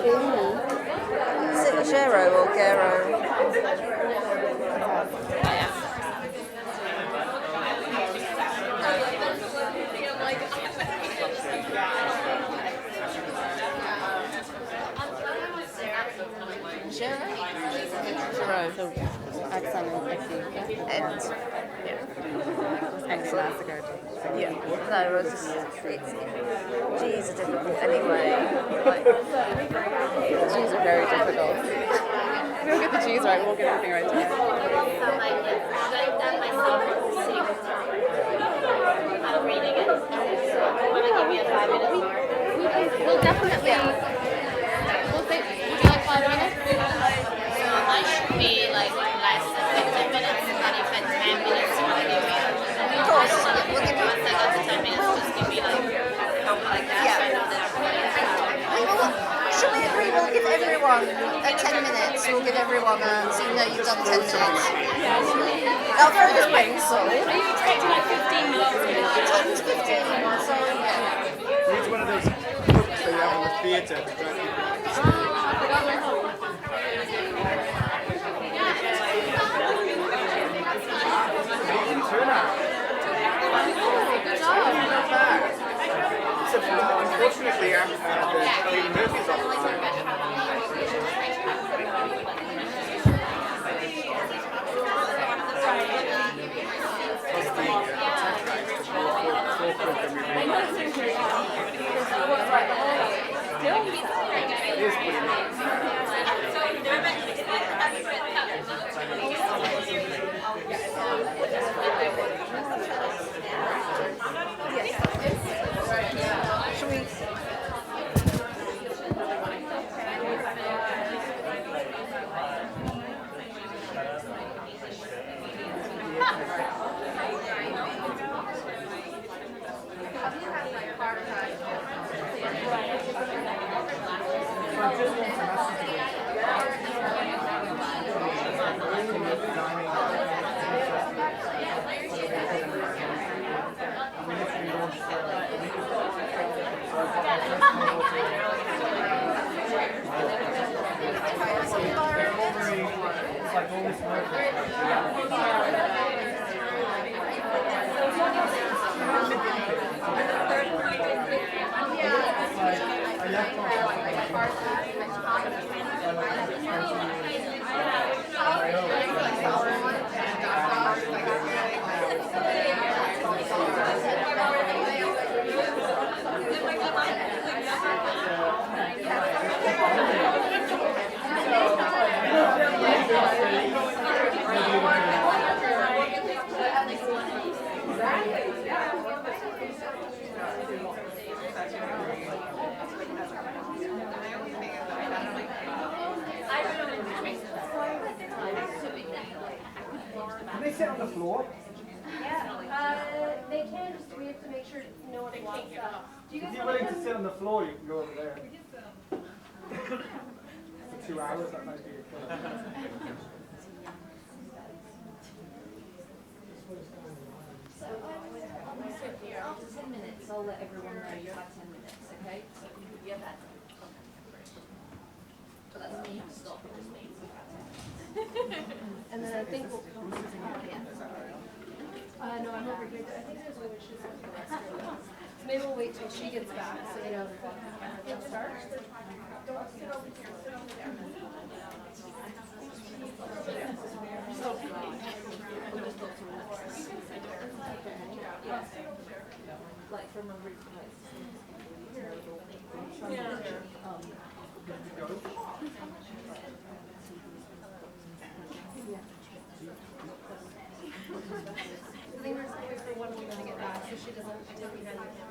Is it Gero or Gero? So accent and And excellent. Yeah. No, it's just G's are difficult anyway. Like, G's are very difficult. If we don't get the G's right, we won't get anything right today. So like if I've done myself sitting reading it. So want to give you a 5 minutes more? We'll definitely. We'll think. Would you like 5 minutes? So I should be like less than 15 minutes, and if at 10 minutes you want to give me. of course, we'll give you. Once I got to 10 minutes, just give me like that. Yeah. So I know that I'm ready to start. Should we agree we'll give everyone 10 minutes? We'll give everyone so you know you've done 10 minutes. I'll throw this pencil. Are you expecting like 15 minutes? 10 to 15, so yeah. It's one of those books that you have in the theatre to try to keep unfortunately, the movies are it is pretty nice. Should we? Can they sit on the floor? They can, just we have to make sure no one walks up. Do you If guys you're want willing to to sit on the floor, you can go over there. For 2 hours, that might be a After 10 minutes, I'll let everyone know you have 10 minutes, okay? So you have that. But that doesn't mean you have to stop, it just means we've had 10 minutes. And then I think we'll come. No, I'm over here. I think there's one where she's going to extra. So maybe we'll wait till she gets back, so you know. We'll start. Don't sit over here. Sit over there. Like from a root place. I think we're just waiting for one woman to get back, so she doesn't take behind the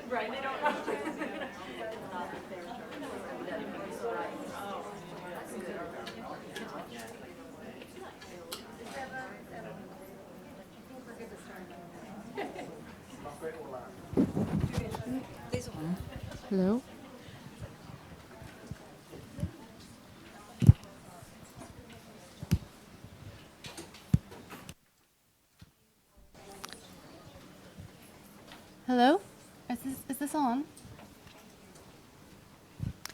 Right, they don't know. Hello? Hello? Is this on?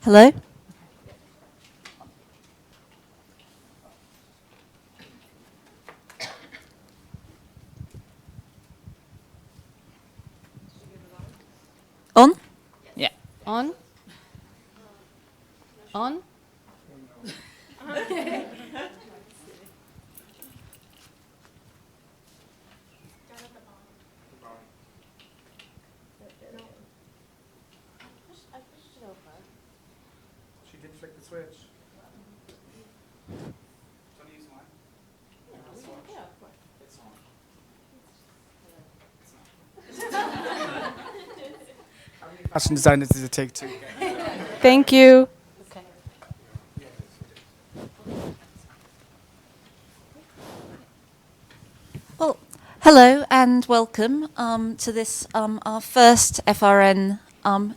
Hello? On? Yeah. On? On? She did flick the switch. How many fashion designers does it take to? Thank you. Well, hello and welcome to this our first FRN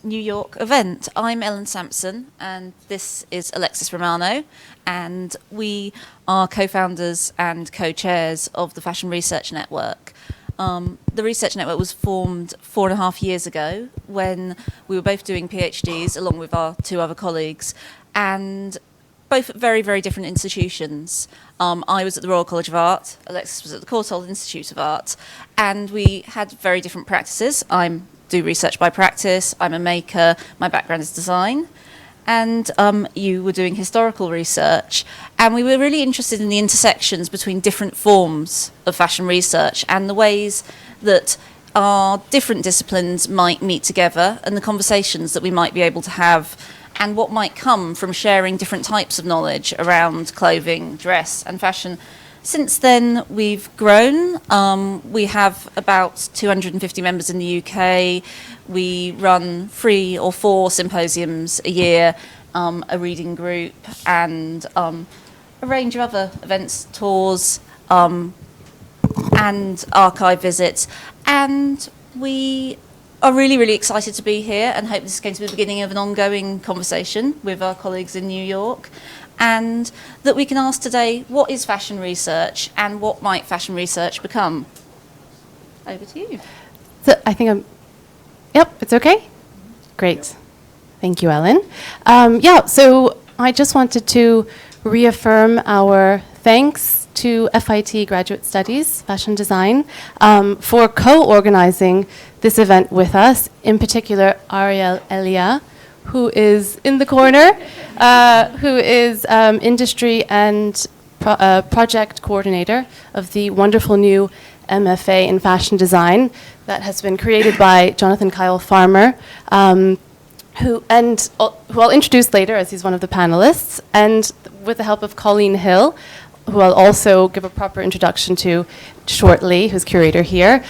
New York event. I'm Ellen Sampson and this is Alexis Romano, and we are co-founders and co-chairs of the Fashion Research Network. The Research Network was formed 4.5 years ago when we were both doing PhDs along with our two other colleagues, and both at very, very different institutions. I was at the Royal College of Art, Alexis was at the Courtauld Institute of Art, and we had very different practices. I do research by practice, I'm a maker, my background is design, and you were doing historical research, and we were really interested in the intersections between different forms of fashion research and the ways that our different disciplines might meet together and the conversations that we might be able to have and what might come from sharing different types of knowledge around clothing, dress and fashion. Since then, we've grown. We have about 250 members in the UK. We run 3 or 4 symposiums a year, a reading group, and a range of other events, tours, and archive visits. And we are really, really excited to be here and hope this is going to be the beginning of an ongoing conversation with our colleagues in New York, and that we can ask today, what is fashion research and what might fashion research become? Over to you. So I think yep, it's okay? Great. Thank you, Ellen. So I just wanted to reaffirm our thanks to FIT Graduate Studies, Fashion Design, for co-organizing this event with us, in particular Ariel Elia, who is in the corner, who is industry and project coordinator of the wonderful new MFA in fashion design that has been created by Jonathan Kyle Farmer, who I'll introduce later as he's one of the panelists, and with the help of Colleen Hill, who I'll also give a proper introduction to shortly, who's curator here.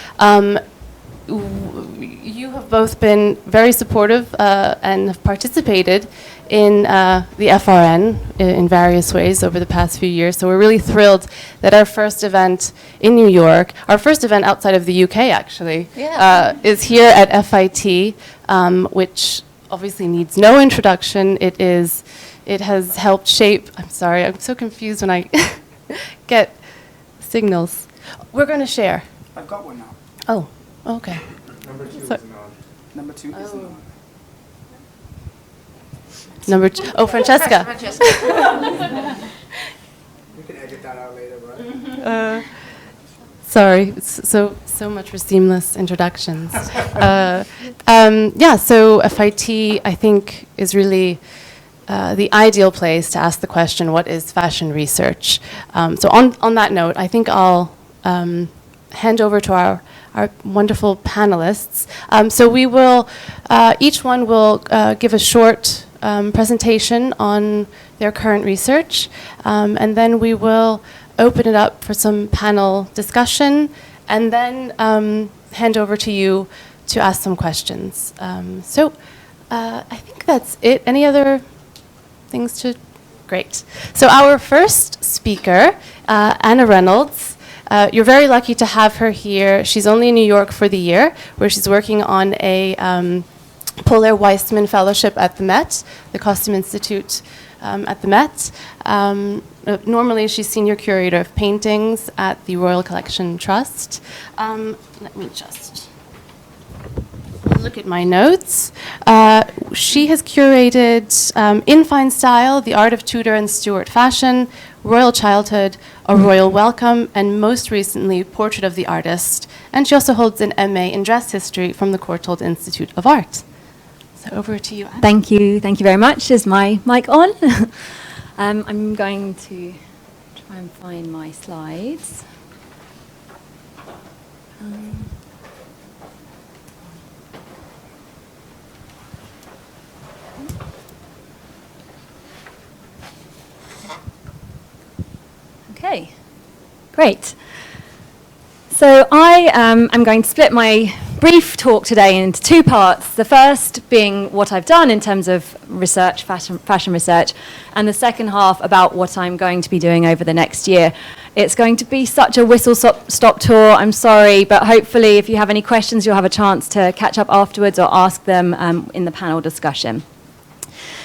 You have both been very supportive and have participated in the FRN in various ways over the past few years. So we're really thrilled that our first event in New York, our first event outside of the UK actually, is here at FIT, which obviously needs no introduction. It has helped shape, I'm sorry, I'm so confused when I get signals. We're going to share. I've got one now. Oh, okay. Number 2 So- is not. Number 2 is not. Number 2, oh, Francesca. We can edit that out later, right? Sorry, it's so much for seamless introductions. So FIT, I think, is really the ideal place to ask the question, what is fashion research? So on that note, I think I'll hand over to our wonderful panelists. So we will, each one will give a short presentation on their current research, and then we will open it up for some panel discussion, and then hand over to you to ask some questions. I think that's it. Any other things to? Great. So our first speaker, Anna Reynolds. You're very lucky to have her here. She's only in New York for the year, where she's working on a Polar Weissman Fellowship at the Met, the Costume Institute at the Met. Normally, she's senior curator of paintings at the Royal Collection Trust. Let me just look at my notes. She has curated In Fine Style, The Art of Tudor and Stuart Fashion, Royal Childhood, A Royal Welcome, and most recently, Portrait of the Artist. And she also holds an MA in Dress History from the Courtauld Institute of Art. So over to you, Anne. Thank you very much. Is my mic on? I'm going to try and find my slides. Okay, great. So I am going to split my brief talk today into two parts. The first being what I've done in terms of research, fashion research, and the second half about what I'm going to be doing over the next year. It's going to be such a whistle-stop tour, I'm sorry, but hopefully if you have any questions, you'll have a chance to catch up afterwards or ask them in the panel discussion.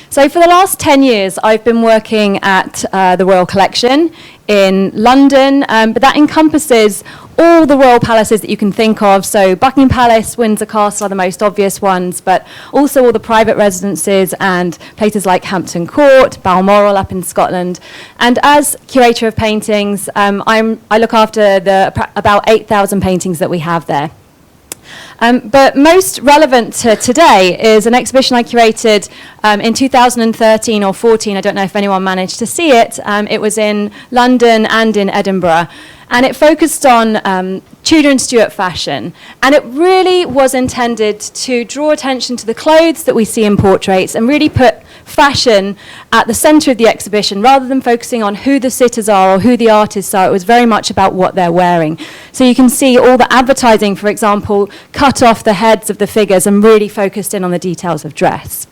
So for the last 10 years, I've been working at the Royal Collection in London, but that encompasses all the royal palaces that you can think of. So Buckingham Palace, Windsor Castle are the most obvious ones, but also all the private residences and places like Hampton Court, Balmoral up in Scotland. And as curator of paintings, I look after about 8,000 paintings that we have there. But most relevant to today is an exhibition I curated in 2013 or 14. I don't know if anyone managed to see it. It was in London and in Edinburgh. And it focused on Tudor and Stuart fashion. And it really was intended to draw attention to the clothes that we see in portraits and really put fashion at the centre of the exhibition rather than focusing on who the sitters are or who the artists are. It was very much about what they're wearing. So you can see all the advertising, for example, cut off the heads of the figures and really focused in on the details of dress.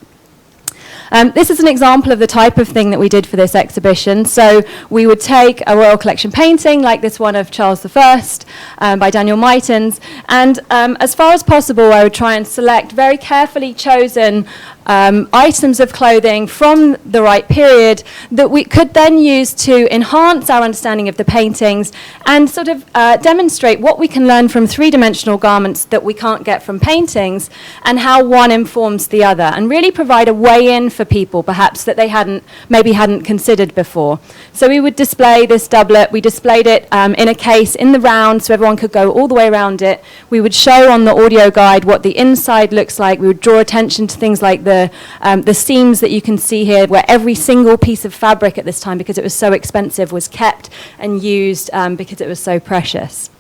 This is an example of the type of thing that we did for this exhibition. So we would take a Royal Collection painting, like this one of Charles I by Daniel Meitens, and as far as possible, I would try and select very carefully chosen items of clothing from the right period that we could then use to enhance our understanding of the paintings and sort of demonstrate what we can learn from three-dimensional garments that we can't get from paintings and how one informs the other, and really provide a way in for people perhaps that they maybe hadn't considered before. So we would display this doublet. We displayed it in a case in the round so everyone could go all the way around it. We would show on the audio guide what the inside looks like. We would draw attention to things like the seams that you can see here, where every single piece of fabric at this time, because it was so expensive, was kept and used because it was so precious.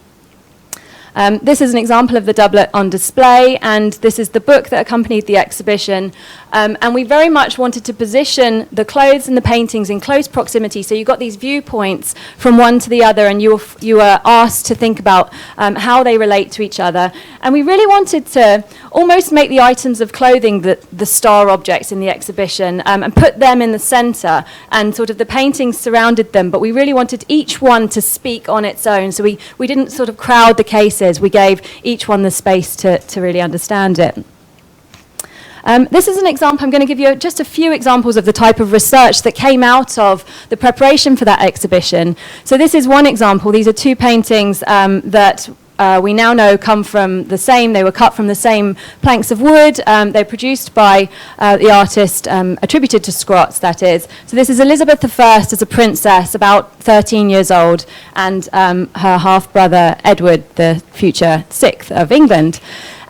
This is an example of the doublet on display, and this is the book that accompanied the exhibition. And we very much wanted to position the clothes and the paintings in close proximity, so you got these viewpoints from one to the other, and you were asked to think about how they relate to each other. And we really wanted to almost make the items of clothing the star objects in the exhibition, and put them in the centre, and sort of the paintings surrounded them, but we really wanted each one to speak on its own, so we didn't sort of crowd the cases. We gave each one the space to really understand it. This is an example. I'm going to give you just a few examples of the type of research that came out of the preparation for that exhibition. So this is one example. These are two paintings that we now know come from the same. They were cut from the same planks of wood. They're produced by the artist attributed to Scrotts, that is. So this is Elizabeth I as a princess, about 13 years old, and her half-brother Edward, the future 6th of England.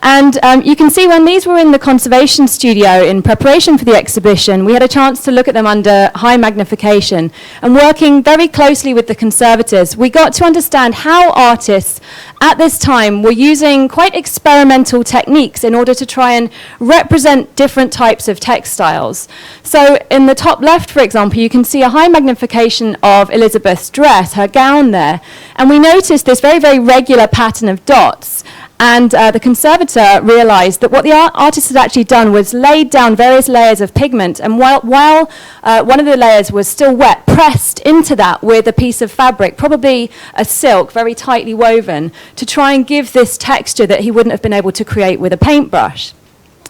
And you can see when these were in the conservation studio in preparation for the exhibition, we had a chance to look at them under high magnification. And working very closely with the conservators, we got to understand how artists at this time were using quite experimental techniques in order to try and represent different types of textiles. So in the top left, for example, you can see a high magnification of Elizabeth's dress, her gown there. And we noticed this very, very regular pattern of dots. And the conservator realized that what the artist had actually done was laid down various layers of pigment, and while one of the layers was still wet, pressed into that with a piece of fabric, probably a silk, very tightly woven, to try and give this texture that he wouldn't have been able to create with a paintbrush.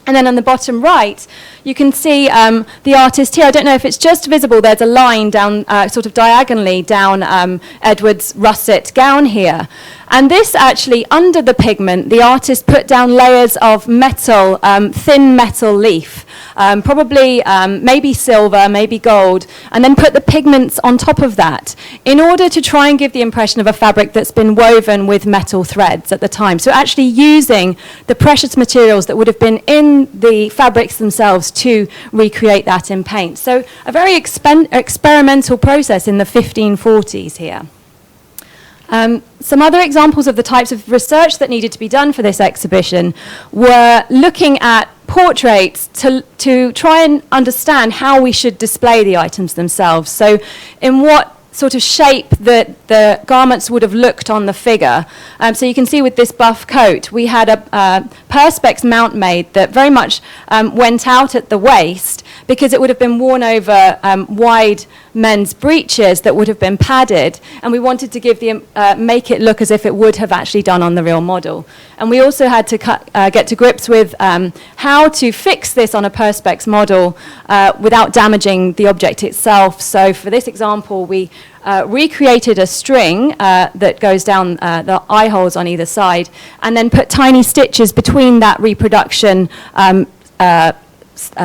And then on the bottom right, you can see the artist here. I don't know if it's just visible. There's a line down, sort of diagonally down Edward's russet gown here. And this actually, under the pigment, the artist put down layers of metal, thin metal leaf, probably maybe silver, maybe gold, and then put the pigments on top of that in order to try and give the impression of a fabric that's been woven with metal threads at the time. So actually using the precious materials that would have been in the fabrics themselves to recreate that in paint. So a very experimental process in the 1540s here. Some other examples of the types of research that needed to be done for this exhibition were looking at portraits to try and understand how we should display the items themselves. So in what sort of shape that the garments would have looked on the figure. So you can see with this buff coat, we had a perspex mount made that very much went out at the waist because it would have been worn over wide men's breeches that would have been padded, and we wanted to give make it look as if it would have actually done on the real model. And we also had to get to grips with how to fix this on a perspex model without damaging the object itself. So for this example, we recreated a string that goes down the eye holes on either side, and then put tiny stitches between that reproduction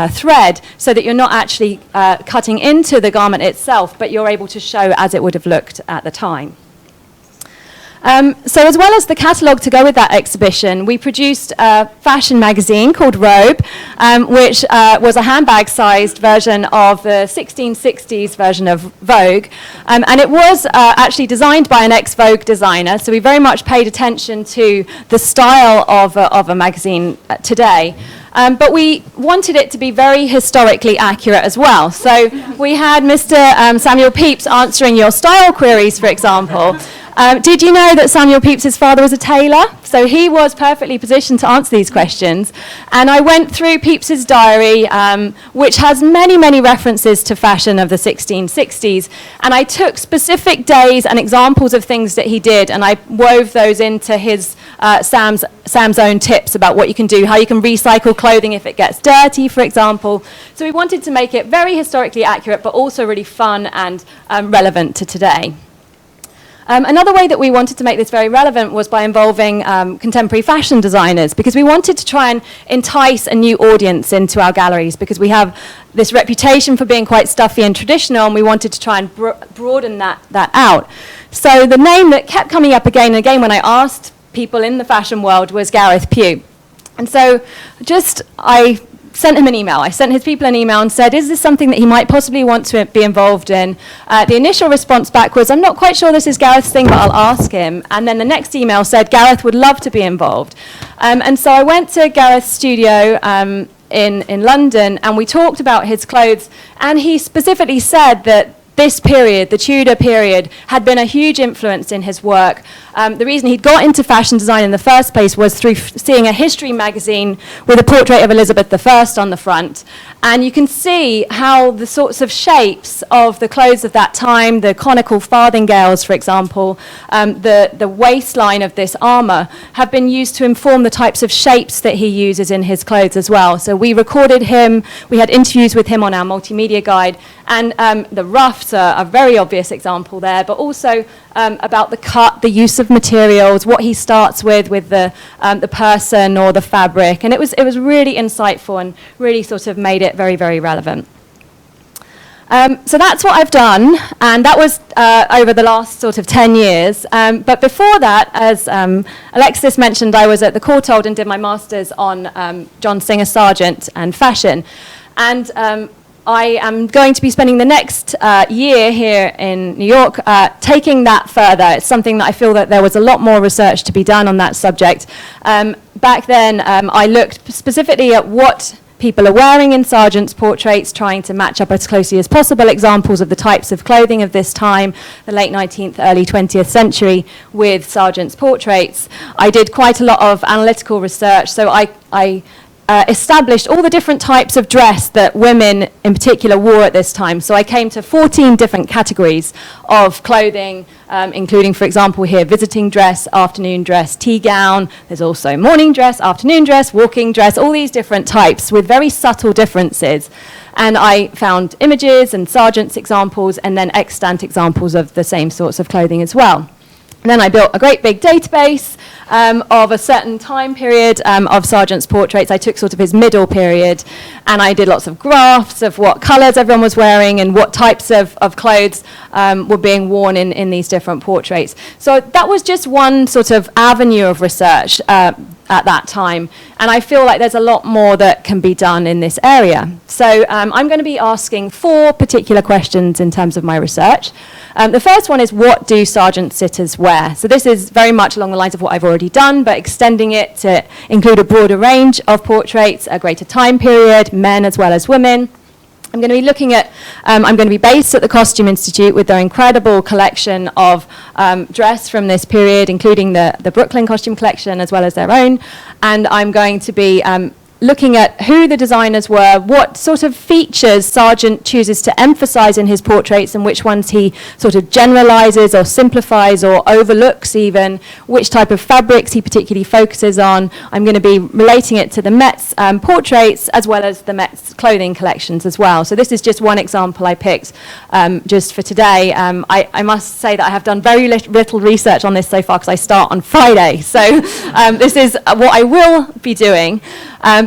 thread so that you're not actually cutting into the garment itself, but you're able to show as it would have looked at the time. So as well as the catalogue to go with that exhibition, we produced a fashion magazine called Robe, which was a handbag-sized version of the 1660s version of Vogue. And it was actually designed by an ex-Vogue designer, so we very much paid attention to the style of a magazine today. But we wanted it to be very historically accurate as well. So we had Mr. Samuel Pepys answering your style queries, for example. Did you know that Samuel Pepys' father was a tailor? So he was perfectly positioned to answer these questions. And I went through Pepys' diary, which has many, many references to fashion of the 1660s. And I took specific days and examples of things that he did, and I wove those into his Sam's own tips about what you can do, how you can recycle clothing if it gets dirty, for example. So we wanted to make it very historically accurate, but also really fun and relevant to today. Another way that we wanted to make this very relevant was by involving contemporary fashion designers, because we wanted to try and entice a new audience into our galleries, because we have this reputation for being quite stuffy and traditional, and we wanted to try and broaden that out. So the name that kept coming up again and again when I asked people in the fashion world was Gareth Pugh. And so I sent him an email. I sent his people an email and said, is this something that he might possibly want to be involved in? The initial response back was, I'm not quite sure this is Gareth's thing, but I'll ask him. And then the next email said, Gareth would love to be involved. And so I went to Gareth's studio in London, and we talked about his clothes, and he specifically said that this period, the Tudor period, had been a huge influence in his work. The reason he'd got into fashion design in the first place was through seeing a history magazine with a portrait of Elizabeth I on the front. And you can see how the sorts of shapes of the clothes of that time, the conical farthingales, for example, the waistline of this armour, have been used to inform the types of shapes that he uses in his clothes as well. So we recorded him, we had interviews with him on our multimedia guide, and the ruffs are a very obvious example there, but also about the cut, the use of materials, what he starts with the person or the fabric. And it was really insightful and really sort of made it very, very relevant. So that's what I've done, and that was over the last sort of 10 years. But before that, as Alexis mentioned, I was at the Courtauld and did my master's on John Singer Sargent and fashion. And I am going to be spending the next year here in New York taking that further. It's something that I feel that there was a lot more research to be done on that subject. Back then, I looked specifically at what people are wearing in Sargent's portraits, trying to match up as closely as possible examples of the types of clothing of this time, the late 19th, early 20th century, with Sargent's portraits. I did quite a lot of analytical research, so I established all the different types of dress that women in particular wore at this time. So I came to 14 different categories of clothing, including, for example, here, visiting dress, afternoon dress, tea gown. There's also morning dress, afternoon dress, walking dress, all these different types with very subtle differences. And I found images and sergeants examples and then extant examples of the same sorts of clothing as well. And then I built a great big database of a certain time period of sergeant's portraits. I took sort of his middle period, and I did lots of graphs of what colours everyone was wearing and what types of clothes were being worn in these different portraits. So that was just one sort of avenue of research at that time, and I feel like there's a lot more that can be done in this area. So I'm going to be asking 4 particular questions in terms of my research. The first one is, what do sergeant sitters wear? So this is very much along the lines of what I've already done, but extending it to include a broader range of portraits, a greater time period, men as well as women. I'm going to be looking at, I'm going to be based at the Costume Institute with their incredible collection of dress from this period, including the Brooklyn costume collection as well as their own. And I'm going to be looking at who the designers were, what sort of features Sargent chooses to emphasize in his portraits and which ones he sort of generalizes or simplifies or overlooks even, which type of fabrics he particularly focuses on. I'm going to be relating it to the Met's portraits as well as the Met's clothing collections as well. So this is just one example I picked just for today. I must say that I have done very little research on this so far because I start on Friday. So this is what I will be doing.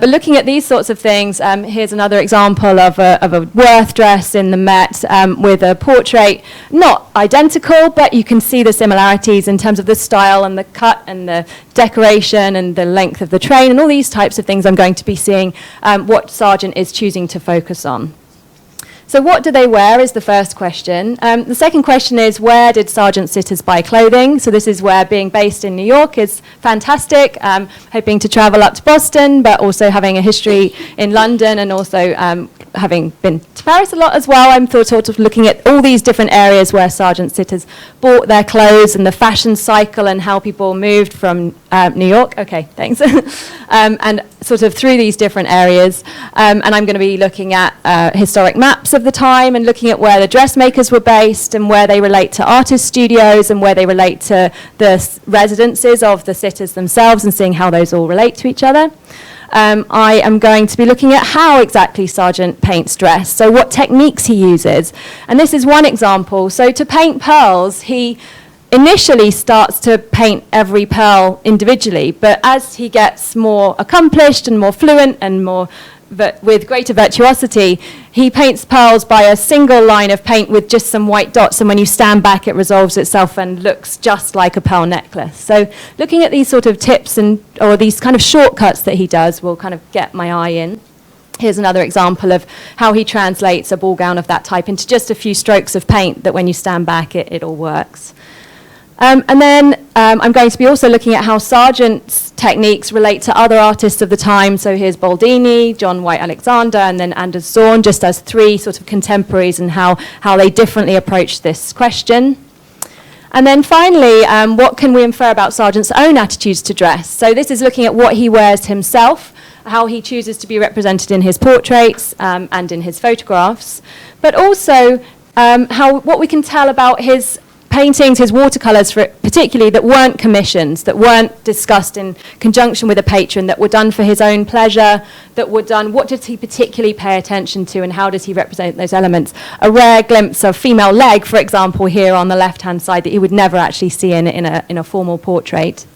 But looking at these sorts of things, here's another example of a Worth dress in the Met with a portrait, not identical, but you can see the similarities in terms of the style and the cut and the decoration and the length of the train and all these types of things I'm going to be seeing what Sargent is choosing to focus on. So what do they wear is the first question. The second question is, where did sergeant sitters buy clothing? So this is where being based in New York is fantastic. Hoping to travel up to Boston, but also having a history in London and also having been to Paris a lot as well. I'm sort of looking at all these different areas where sergeant sitters bought their clothes and the fashion cycle and how people moved from New York. Okay, thanks. And sort of through these different areas. And I'm going to be looking at historic maps of the time and looking at where the dressmakers were based and where they relate to artist studios and where they relate to the residences of the sitters themselves and seeing how those all relate to each other. I am going to be looking at how exactly Sargent paints dress, so what techniques he uses. And this is one example. So to paint pearls, he initially starts to paint every pearl individually, but as he gets more accomplished and more fluent and more with greater virtuosity, he paints pearls by a single line of paint with just some white dots, and when you stand back it resolves itself and looks just like a pearl necklace. So looking at these sort of tips or these kind of shortcuts that he does will kind of get my eye in. Here's another example of how he translates a ball gown of that type into just a few strokes of paint that when you stand back it all works. And then I'm going to be also looking at how Sargent's techniques relate to other artists of the time. So here's Baldini, John White Alexander, and then Anders Zorn, just as 3 sort of contemporaries and how they differently approach this question. And then finally, what can we infer about Sargent's own attitudes to dress? So this is looking at what he wears himself, how he chooses to be represented in his portraits and in his photographs, but also what we can tell about his paintings, his watercolours particularly, that weren't commissions, that weren't discussed in conjunction with a patron, that were done for his own pleasure, that were done, what did he particularly pay attention to and how does he represent those elements? A rare glimpse of female leg, for example, here on the left-hand side that you would never actually see in a formal portrait.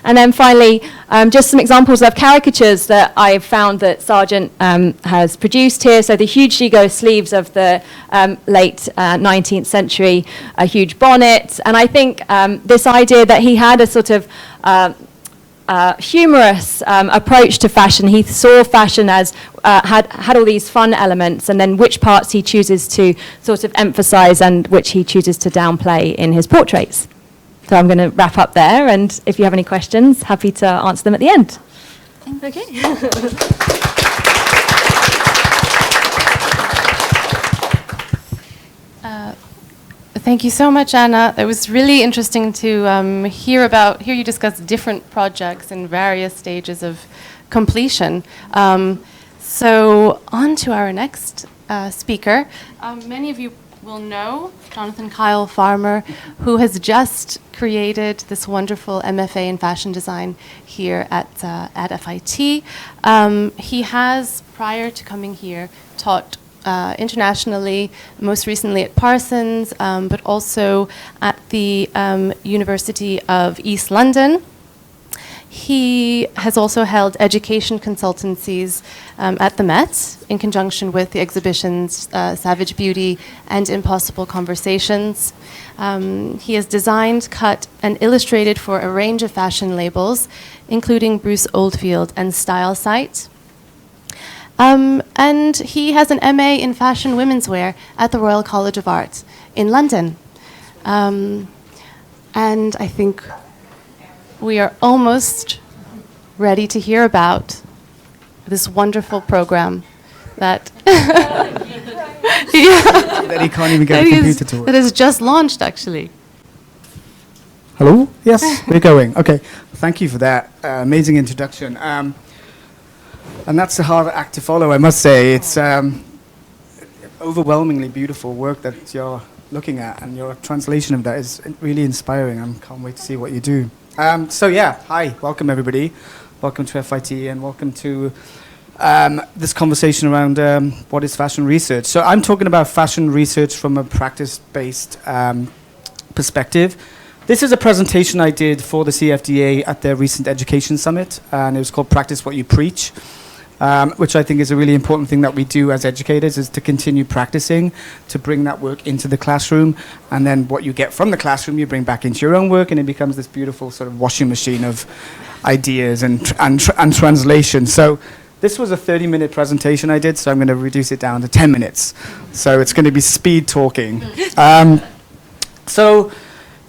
And then finally, just some examples of caricatures that I've found that Sargent has produced here. So the huge gigot sleeves of the late 19th century, a huge bonnet. And I think this idea that he had a sort of humorous approach to fashion. He saw fashion as had all these fun elements, and then which parts he chooses to sort of emphasize and which he chooses to downplay in his portraits. So I'm going to wrap up there, and if you have any questions, happy to answer them at the end. Okay. Thank you so much, Anna. It was really interesting to hear you discuss different projects in various stages of completion. So on to our next speaker. Many of you will know Jonathan Kyle Farmer, who has just created this wonderful MFA in fashion design here at FIT. He has, prior to coming here, taught internationally, most recently at Parsons, but also at the University of East London. He has also held education consultancies at the Met in conjunction with the exhibitions Savage Beauty and Impossible Conversations. He has designed, cut, and illustrated for a range of fashion labels, including Bruce Oldfield and Style Site. And he has an MA in fashion women's wear at the Royal College of Art in London. And I think we are almost ready to hear about this wonderful program that That he can't even get a computer to work. that is just launched, actually. Hello? Yes, we're going. Okay, thank you for that amazing introduction. And that's a hard act to follow, I must say. It's overwhelmingly beautiful work that you're looking at, and your translation of that is really inspiring. I can't wait to see what you do. So yeah, hi, welcome everybody. Welcome to FIT, and welcome to this conversation around what is fashion research. So I'm talking about fashion research from a practice-based perspective. This is a presentation I did for the CFDA at their recent education summit, and it was called Practice What You Preach, which I think is a really important thing that we do as educators, is to continue practicing, to bring that work into the classroom, and then what you get from the classroom you bring back into your own work, and it becomes this beautiful sort of washing machine of ideas and translation. So this was a 30-minute presentation I did, so I'm going to reduce it down to 10 minutes. So it's going to be speed talking. So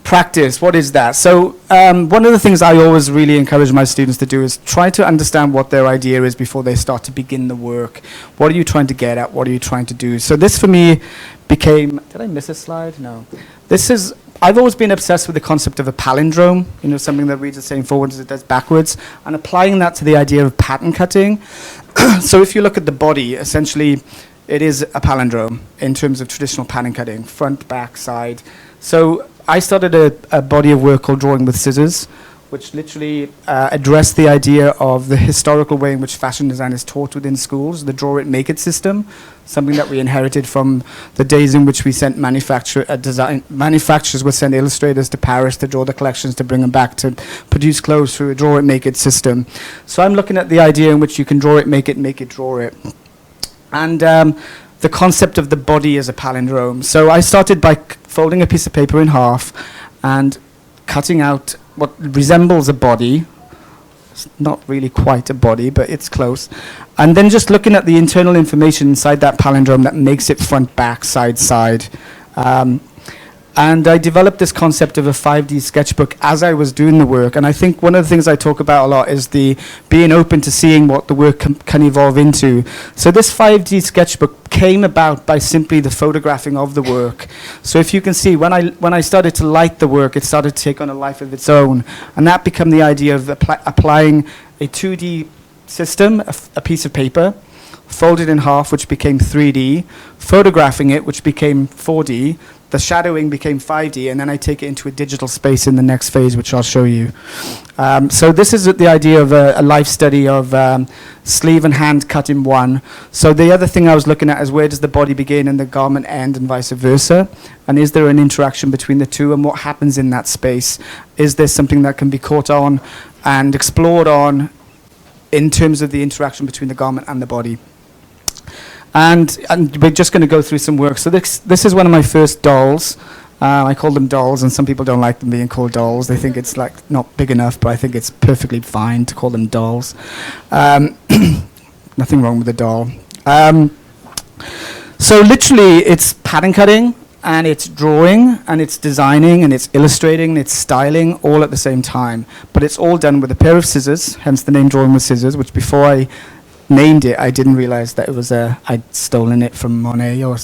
practice, what is that? So one of the things I always really encourage my students to do is try to understand what their idea is before they start to begin the work. What are you trying to get at? What are you trying to do? So this for me became, did I miss a slide? No. This is, I've always been obsessed with the concept of a palindrome, you know, something that reads the same forwards as it does backwards, and applying that to the idea of pattern cutting. So if you look at the body, essentially it is a palindrome in terms of traditional pattern cutting, front, back, side. So I started a body of work called Drawing with Scissors, which literally addressed the idea of the historical way in which fashion design is taught within schools, the draw it, make it system, something that we inherited from the days in which we sent manufacturers would send illustrators to Paris to draw the collections, to bring them back to produce clothes through a draw it, make it system. So I'm looking at the idea in which you can draw it, make it, draw it. And the concept of the body as a palindrome. So I started by folding a piece of paper in half and cutting out what resembles a body. It's not really quite a body, but it's close. And then just looking at the internal information inside that palindrome that makes it front, back, side, side. And I developed this concept of a 5D sketchbook as I was doing the work. And I think one of the things I talk about a lot is the being open to seeing what the work can evolve into. So this 5D sketchbook came about by simply the photographing of the work. So if you can see, when I started to light the work, it started to take on a life of its own. And that became the idea of applying a 2D system, a piece of paper, folded in half, which became 3D, photographing it, which became 4D, the shadowing became 5D, and then I take it into a digital space in the next phase, which I'll show you. So this is the idea of a life study of sleeve and hand cut in one. So the other thing I was looking at is where does the body begin and the garment end, and vice versa? And is there an interaction between the two, and what happens in that space? Is there something that can be caught on and explored on in terms of the interaction between the garment and the body? And we're just going to go through some work. So this is one of my first dolls. I call them dolls, and some people don't like them being called dolls. They think it's like not big enough, but I think it's perfectly fine to call them dolls. Nothing wrong with a doll. So literally, it's pattern cutting, and it's drawing, and it's designing, and it's illustrating, and it's styling, all at the same time. But it's all done with a pair of scissors, hence the name Drawing with Scissors, which before I named it, I didn't realize that it was I'd stolen it from Monet or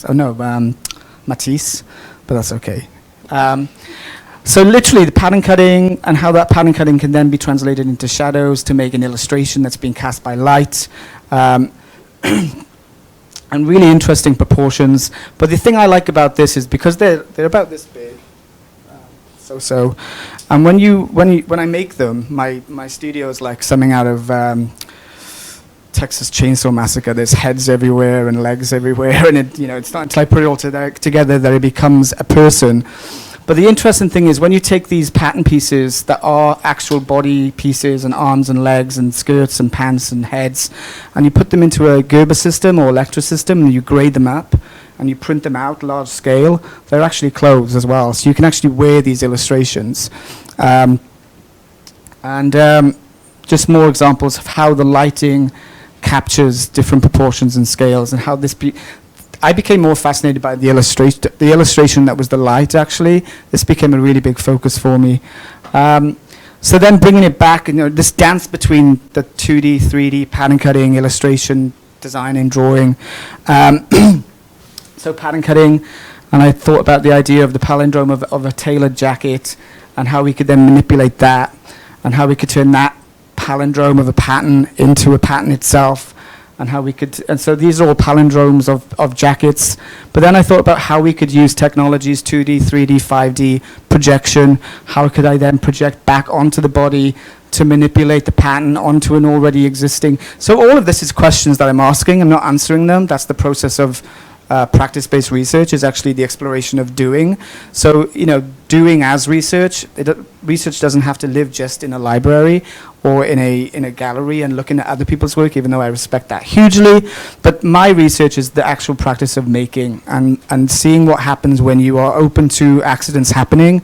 Matisse, but that's okay. So literally the pattern cutting and how that pattern cutting can then be translated into shadows to make an illustration that's being cast by light. And really interesting proportions. But the thing I like about this is because they're about this big, so. And when I make them, my studio is like something out of Texas Chainsaw Massacre. There's heads everywhere and legs everywhere, and it's not until I put it all together that it becomes a person. But the interesting thing is when you take these pattern pieces that are actual body pieces and arms and legs and skirts and pants and heads, and you put them into a Gerber system or Electra system, and you grade them up, and you print them out large scale, they're actually clothes as well. So you can actually wear these illustrations. Just more examples of how the lighting captures different proportions and scales, and how this I became more fascinated by the illustration that was the light, actually. This became a really big focus for me. So then bringing it back, this dance between the 2D, 3D, pattern cutting, illustration, designing, drawing. So pattern cutting, and I thought about the idea of the palindrome of a tailored jacket and how we could then manipulate that and how we could turn that palindrome of a pattern into a pattern itself. And how we could, and so these are all palindromes of jackets. But then I thought about how we could use technologies, 2D, 3D, 5D, projection. How could I then project back onto the body to manipulate the pattern onto an already existing? So all of this is questions that I'm asking. I'm not answering them. That's the process of practice-based research, is actually the exploration of doing. So, doing as research, research doesn't have to live just in a library or in a gallery and looking at other people's work, even though I respect that hugely. But my research is the actual practice of making and seeing what happens when you are open to accidents happening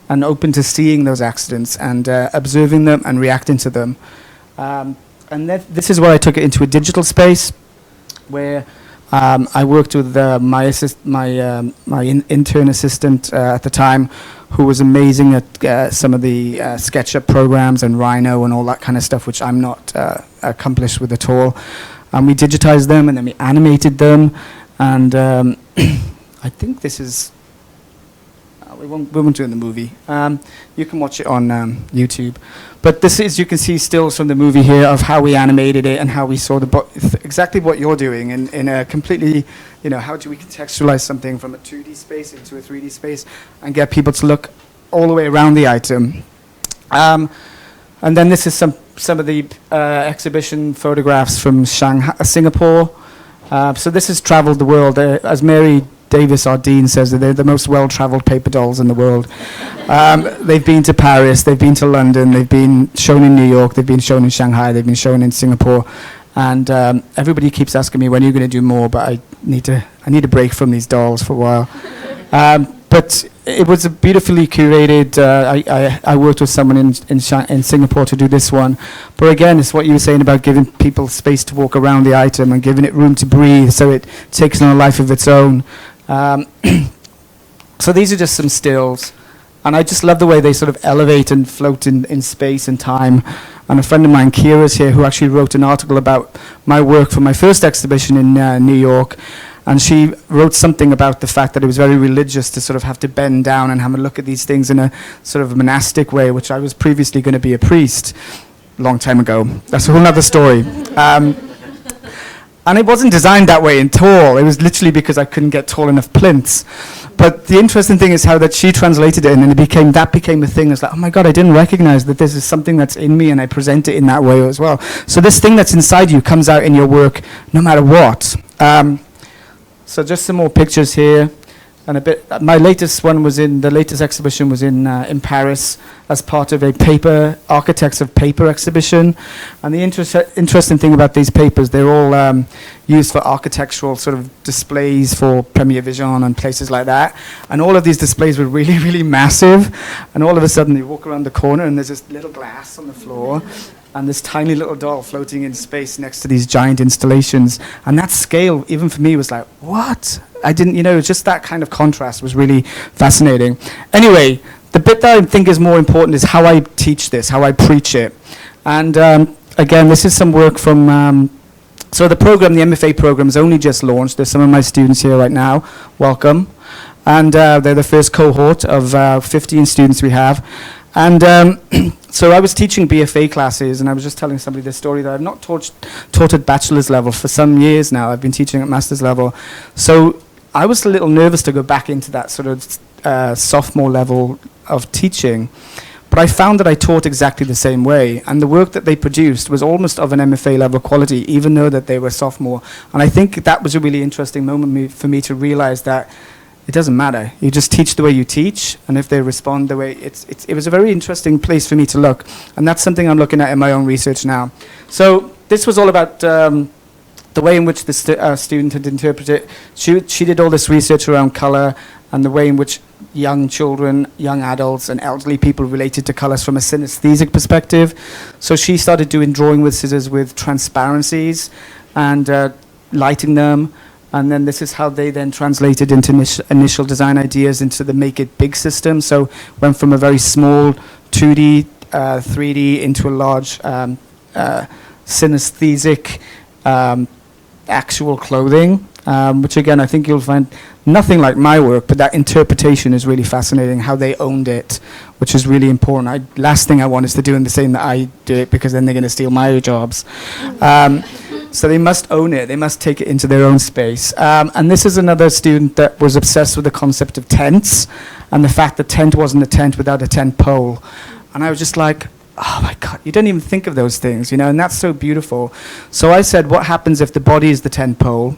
and open to seeing those accidents and observing them and reacting to them. And this is where I took it into a digital space where I worked with my intern assistant at the time, who was amazing at some of the SketchUp programs and Rhino and all that kind of stuff, which I'm not accomplished with at all. We digitized them and then we animated them, and I think this is. We won't do it in the movie. You can watch it on YouTube. But this is, you can see stills from the movie here of how we animated it and how we saw exactly what you're doing in a completely, how do we contextualize something from a 2D space into a 3D space and get people to look all the way around the item. And then this is some of the exhibition photographs from Singapore. So this has traveled the world. As Mary Davis, our dean, says that they're the most well-traveled paper dolls in the world. They've been to Paris, they've been to London, they've been shown in New York, they've been shown in Shanghai, they've been shown in Singapore, and everybody keeps asking me, when are you going to do more? But I need a break from these dolls for a while. But it was a beautifully curated. I worked with someone in Singapore to do this one. But again, it's what you were saying about giving people space to walk around the item and giving it room to breathe, so it takes on a life of its own. So these are just some stills, and I just love the way they sort of elevate and float in space and time. And a friend of mine, Kira's here, who actually wrote an article about my work for my first exhibition in New York, and she wrote something about the fact that it was very religious to sort of have to bend down and have a look at these things in a sort of monastic way, which I was previously going to be a priest a long time ago. That's a whole other story. And it wasn't designed that way at all. It was literally because I couldn't get tall enough plinths. But the interesting thing is how that she translated it, and then that became a thing. It's like, oh my God, I didn't recognize that this is something that's in me, and I present it in that way as well. So this thing that's inside you comes out in your work no matter what. So just some more pictures here. And my latest exhibition was in Paris as part of a Architects of Paper exhibition. And the interesting thing about these papers, they're all used for architectural sort of displays for Premier Vision and places like that. And all of these displays were really, really massive. And all of a sudden you walk around the corner and there's this little glass on the floor and this tiny little doll floating in space next to these giant installations. And that scale, even for me, was like, what? I didn't, just that kind of contrast was really fascinating. Anyway, the bit that I think is more important is how I teach this, how I preach it. And again, this is some work from, so the program, the MFA program, is only just launched. There's some of my students here right now. Welcome. and they're the first cohort of 15 students we have. And so I was teaching BFA classes, and I was just telling somebody this story that I've not taught at bachelor's level for some years now. I've been teaching at master's level. So I was a little nervous to go back into that sort of sophomore level of teaching. But I found that I taught exactly the same way, and the work that they produced was almost of an MFA level quality, even though that they were sophomore. And I think that was a really interesting moment for me to realize that it doesn't matter. You just teach the way you teach, and if they respond the way it was a very interesting place for me to look, and that's something I'm looking at in my own research now. So this was all about the way in which the student had interpreted it. She did all this research around color and the way in which young children, young adults, and elderly people related to colors from a synesthetic perspective. So she started doing drawing with scissors with transparencies and lighting them. And then this is how they then translated into initial design ideas into the Make It Big system. So went from a very small 2D, 3D into a large synesthetic actual clothing, which again, I think you'll find nothing like my work, but that interpretation is really fascinating, how they owned it, which is really important. Last thing I want is to do in the same that I do it, because then they're going to steal my jobs. So they must own it. They must take it into their own space. And this is another student that was obsessed with the concept of tents and the fact that tent wasn't a tent without a tent pole. And I was just like, oh my God, you don't even think of those things, you know, and that's so beautiful. So I said, what happens if the body is the tent pole?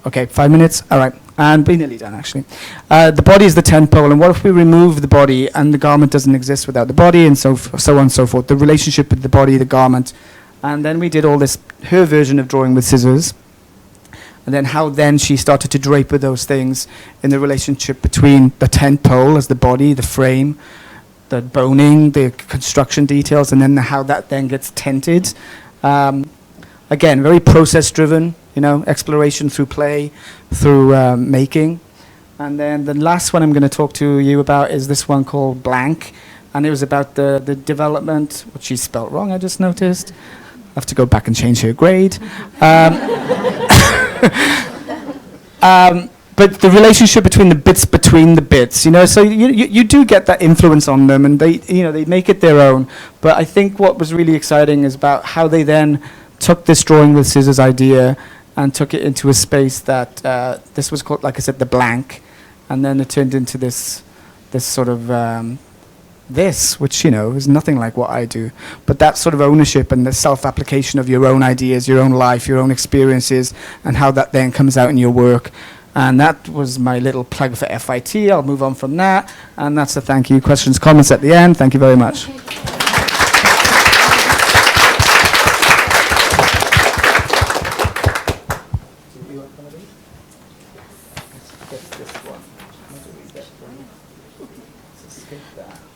Okay, 5 minutes, all right, and we're nearly done actually. The body is the tent pole, and what if we remove the body and the garment doesn't exist without the body, and so on and so forth, the relationship with the body, the garment. And then we did all this, her version of drawing with scissors, and then how then she started to drape with those things in the relationship between the tent pole as the body, the frame, the boning, the construction details, and then how that then gets tented. Again, very process-driven, you know, exploration through play, through making. And then the last one I'm going to talk to you about is this one called Blank, and it was about the development, which she spelt wrong, I just noticed. I have to go back and change her grade. But the relationship between the bits, you know, so you do get that influence on them, and they make it their own. But I think what was really exciting is about how they then took this drawing with scissors idea and took it into a space that this was called, like I said, the Blank, and then it turned into this sort of which, you know, is nothing like what I do. But that sort of ownership and the self-application of your own ideas, your own life, your own experiences, and how that then comes out in your work. And that was my little plug for FIT. I'll move on from that. And that's the thank you. Questions, comments at the end. Thank you very much.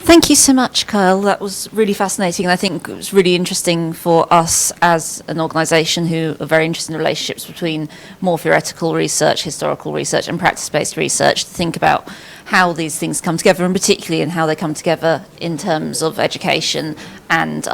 Thank you so much, Kyle. That was really fascinating. And I think it was really interesting for us as an organisation who are very interested in relationships between more theoretical research, historical research and practice-based research to think about how these things come together, and particularly in how they come together in terms of education and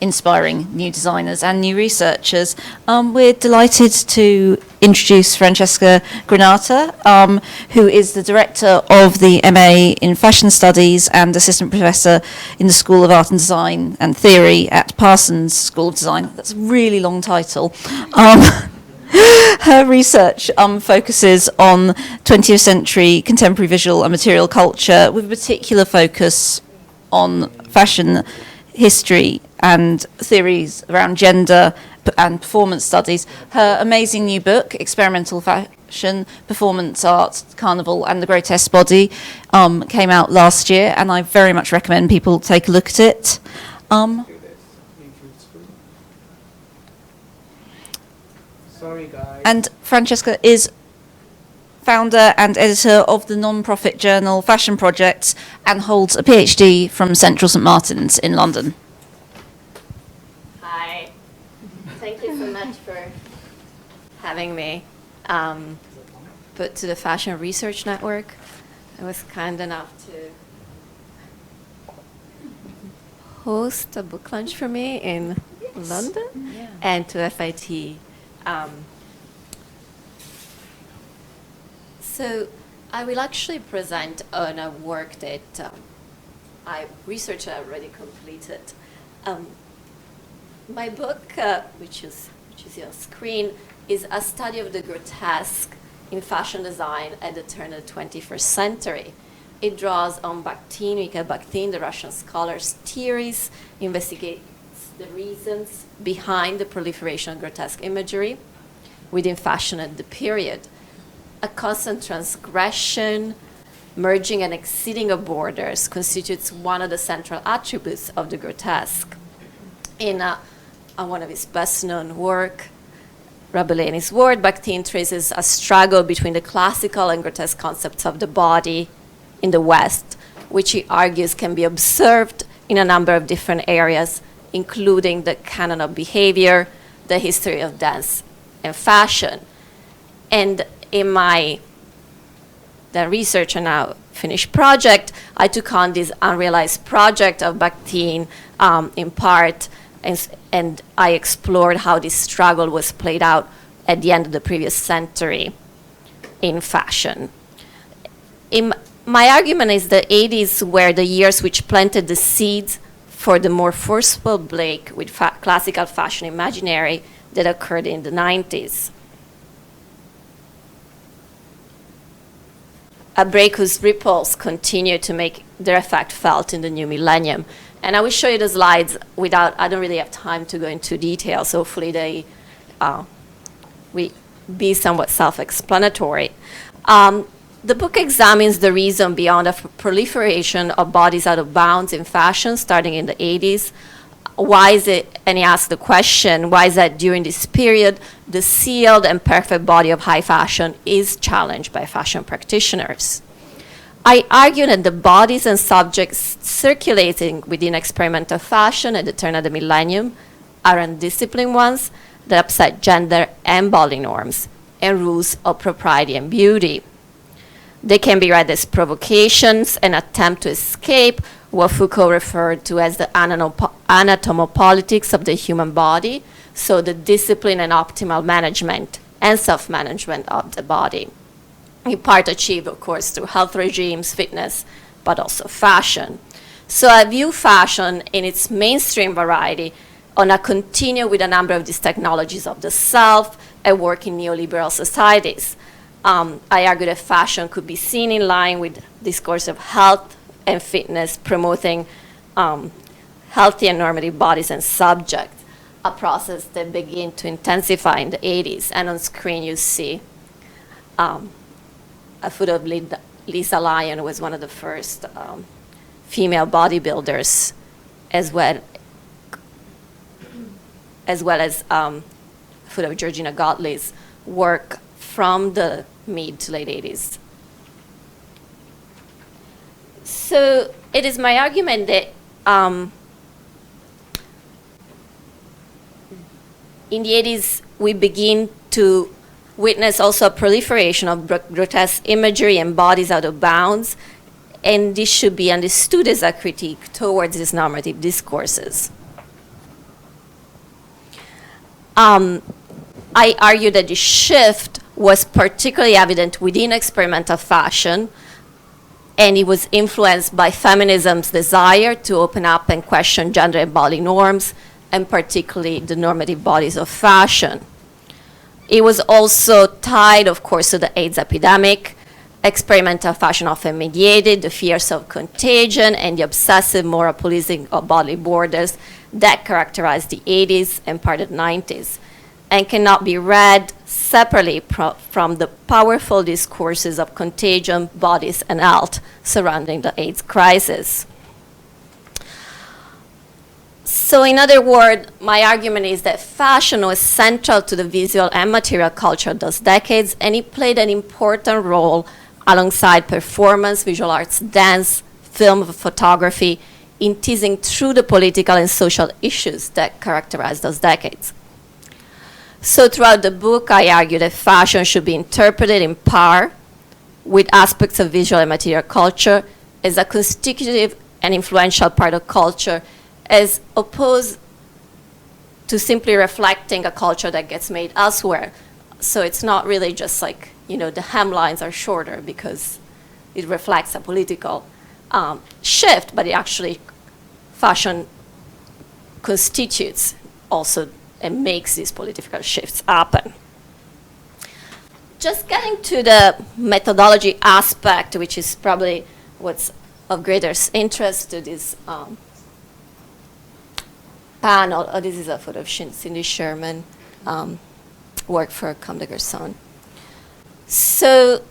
inspiring new designers and new researchers. We're delighted to introduce Francesca Granata, who is the director of the MA in Fashion Studies and assistant professor in the School of Art and Design and Theory at Parsons School of Design. That's a really long title. Her research focuses on 20th century contemporary visual and material culture, with a particular focus on fashion history and theories around gender and performance studies. Her amazing new book, Experimental Fashion, Performance Art, Carnival and the Grotesque Body, came out last year, and I very much recommend people take a look at it. Sorry, guys. And Francesca is founder and editor of the non-profit journal Fashion Projects and holds a PhD from Central St Martin's in London. Hi. Thank you so much for having me. But to the Fashion Research Network, I was kind enough to host a book lunch for me in London, and to FIT. So I will actually present on a work that research I already completed. My book, which is on screen, is a study of the grotesque in fashion design at the turn of the 21st century. It draws on Bakhtin, Mikhail Bakhtin, the Russian scholar's theories, investigates the reasons behind the proliferation of grotesque imagery within fashion at the period. A constant transgression, merging and exceeding of borders constitutes one of the central attributes of the grotesque. In one of his best-known work, Rabelais' Word, Bakhtin traces a struggle between the classical and grotesque concepts of the body in the West, which he argues can be observed in a number of different areas, including the canon of behavior, the history of dance and fashion. And in my research and now finished project, I took on this unrealized project of Bakhtin in part, and I explored how this struggle was played out at the end of the previous century in fashion. My argument is the 80s were the years which planted the seeds for the more forceful break with classical fashion imaginary that occurred in the 90s. A break whose ripples continue to make their effect felt in the new millennium. And I will show you the slides I don't really have time to go into detail, so hopefully they will be somewhat self-explanatory. The book examines the reason beyond a proliferation of bodies out of bounds in fashion starting in the 80s. Why is it, and he asks the question, why is that during this period, the sealed and perfect body of high fashion is challenged by fashion practitioners? I argue that the bodies and subjects circulating within experimental fashion at the turn of the millennium are undisciplined ones that upset gender and body norms and rules of propriety and beauty. They can be read as provocations, an attempt to escape what Foucault referred to as the anatomopolitics of the human body, so the discipline and optimal management and self-management of the body. In part achieved, of course, through health regimes, fitness, but also fashion. So I view fashion in its mainstream variety on a continuum with a number of these technologies of the self at work in neoliberal societies. I argue that fashion could be seen in line with discourse of health and fitness, promoting healthy and normative bodies and subjects, a process that began to intensify in the 80s. And on screen you see a photo of Lisa Lyon, who was one of the first female bodybuilders, as well as a photo of Georgina Gottlieb's work from the mid to late 80s. So it is my argument that in the 80s we begin to witness also a proliferation of grotesque imagery and bodies out of bounds, and this should be understood as a critique towards these normative discourses. I argue that the shift was particularly evident within experimental fashion, and it was influenced by feminism's desire to open up and question gender and body norms, and particularly the normative bodies of fashion. It was also tied, of course, to the AIDS epidemic. Experimental fashion often mediated the fears of contagion and the obsessive moral policing of bodily borders that characterized the 80s and part of the 90s, and cannot be read separately from the powerful discourses of contagion, bodies, and health surrounding the AIDS crisis. So in other words, my argument is that fashion was central to the visual and material culture of those decades, and it played an important role alongside performance, visual arts, dance, film, photography, in teasing through the political and social issues that characterized those decades. So throughout the book, I argue that fashion should be interpreted in par with aspects of visual and material culture as a constitutive and influential part of culture, as opposed to simply reflecting a culture that gets made elsewhere. So it's not really just like, the hemlines are shorter because it reflects a political shift, but it actually, fashion constitutes also and makes these political shifts happen. Just getting to the methodology aspect, which is probably what's of greater interest to this panel. Oh, this is a photo of Cindy Sherman, work for Comme des Garçons. So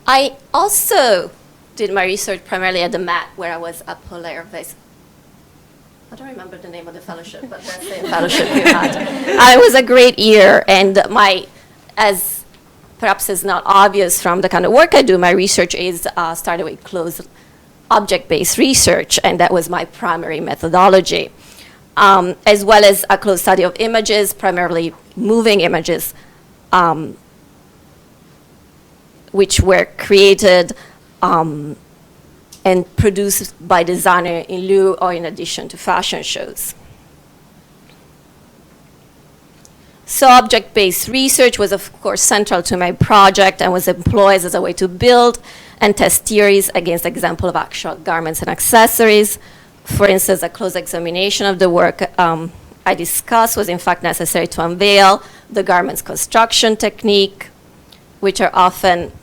I also did my research primarily at the Met, where I was a Polaire Vice. I don't remember the name of the fellowship, but that's the fellowship we had. It was a great year, and as perhaps is not obvious from the kind of work I do, my research is started with closed object-based research, and that was my primary methodology, as well as a close study of images, primarily moving images, which were created and produced by designer in lieu or in addition to fashion shows. So object-based research was, of course, central to my project and was employed as a way to build and test theories against example of actual garments and accessories. For instance, a close examination of the work I discussed was in fact necessary to unveil the garment's construction technique, which are often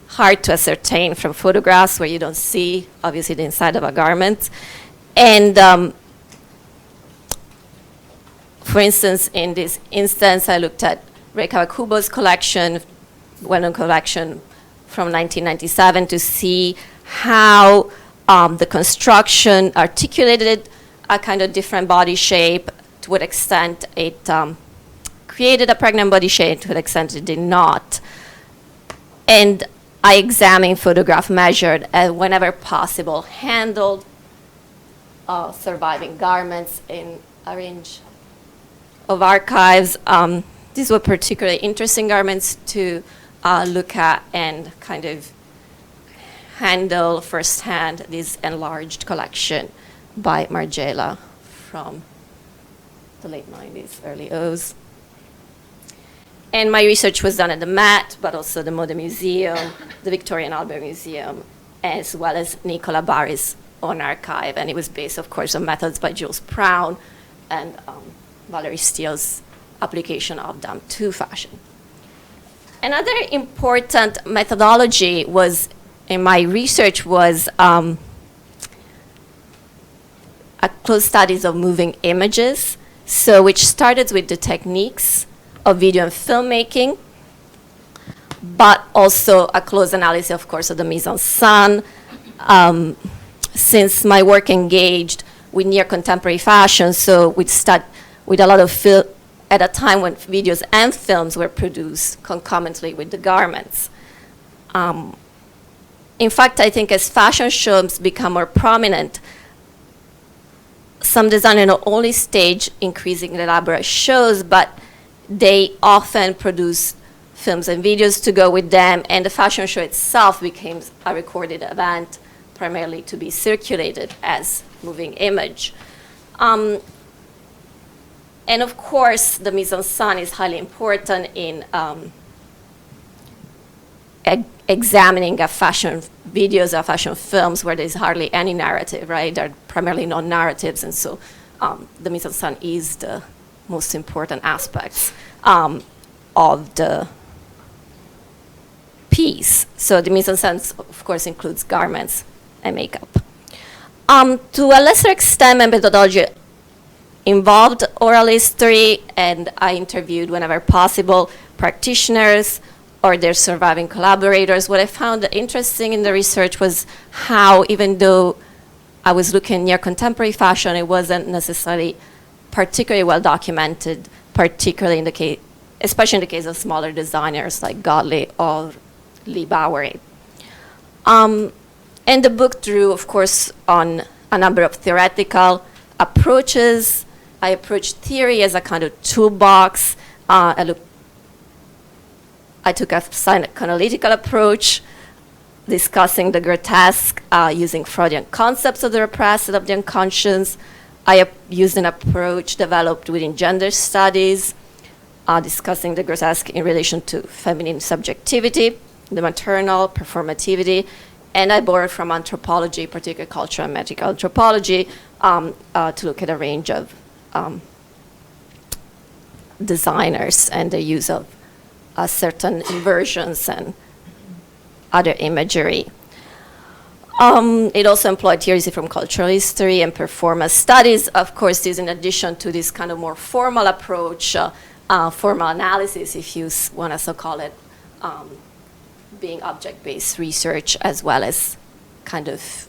hard to ascertain from photographs where you don't see, obviously, the inside of a garment. And for instance, in this instance, I looked at Rei Kawakubo's collection, well-known collection from 1997, to see how the construction articulated a kind of different body shape, to what extent it created a pregnant body shape, to what extent it did not. And I examined, photographed, measured, and whenever possible, handled surviving garments in a range of archives. These were particularly interesting garments to look at and kind of handle firsthand this enlarged collection by Margiela from the late 90s, early 00s. And my research was done at the Met, but also the Mode Museum, the Victoria and Albert Museum, as well as Nicola Bari's own archive. And it was based, of course, on methods by Jules Brown and Valerie Steele's application of them to fashion. Another important methodology was, in my research, was a close studies of moving images, so which started with the techniques of video and filmmaking, but also a close analysis, of course, of the mise-en-scène. Since my work engaged with near contemporary fashion, so we'd start with a lot of film at a time when videos and films were produced concomitantly with the garments. In fact, I think as fashion shows become more prominent, some designers not only stage increasingly elaborate shows, but they often produce films and videos to go with them, and the fashion show itself became a recorded event, primarily to be circulated as moving image. And of course, the mise-en-scène is highly important in examining a fashion videos or fashion films where there's hardly any narrative, right? They're primarily non-narratives, and so the mise-en-scène is the most important aspects of the piece. So the mise-en-scène, of course, includes garments and makeup. To a lesser extent, my methodology involved oral history, and I interviewed, whenever possible, practitioners or their surviving collaborators. What I found interesting in the research was how, even though I was looking near contemporary fashion, it wasn't necessarily particularly well documented, particularly in the case, especially in the case of smaller designers like Godley or Lee Bowery. And the book drew, of course, on a number of theoretical approaches. I approached theory as a kind of toolbox. I took a psychoanalytical approach, discussing the grotesque using Freudian concepts of the repressed and of the unconscious. I used an approach developed within gender studies, discussing the grotesque in relation to feminine subjectivity, the maternal, performativity, and I borrowed from anthropology, particularly cultural and medical anthropology, to look at a range of designers and the use of certain inversions and other imagery. It also employed theories from cultural history and performance studies. Of course, this in addition to this kind of more formal approach, formal analysis, if you want to so call it, being object-based research, as well as kind of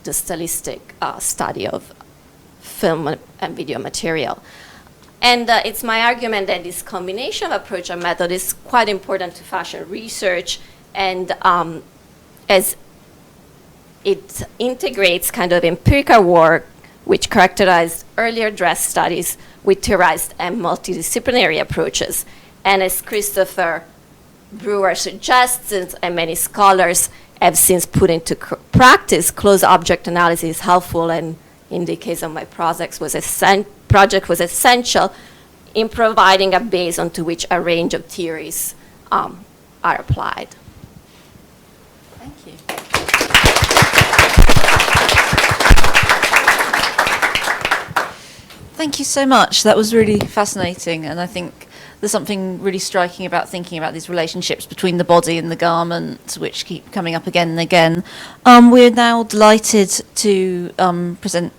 the stylistic study of film and video material. And it's my argument that this combination of approach and method is quite important to fashion research, and as it integrates kind of empirical work which characterized earlier dress studies with theorized and multidisciplinary approaches. And as Christopher Brewer suggests, and many scholars have since put into practice, close object analysis is helpful, and in the case of my project was essential in providing a base onto which a range of theories are applied. Thank you. Thank you so much. That was really fascinating, and I think there's something really striking about thinking about these relationships between the body and the garment, which keep coming up again and again. We're now delighted to present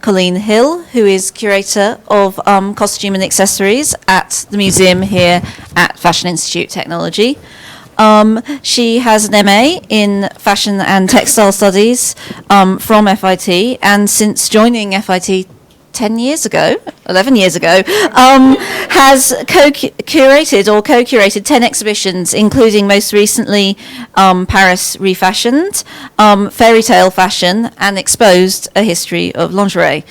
Colleen Hill, who is curator of costume and accessories at the museum here at Fashion Institute Technology. She has an MA in Fashion and Textile Studies from FIT, and since joining FIT 11 years ago, has co-curated 10 exhibitions, including most recently Paris Refashioned, Fairytale Fashion, and Exposed, A History of Lingerie.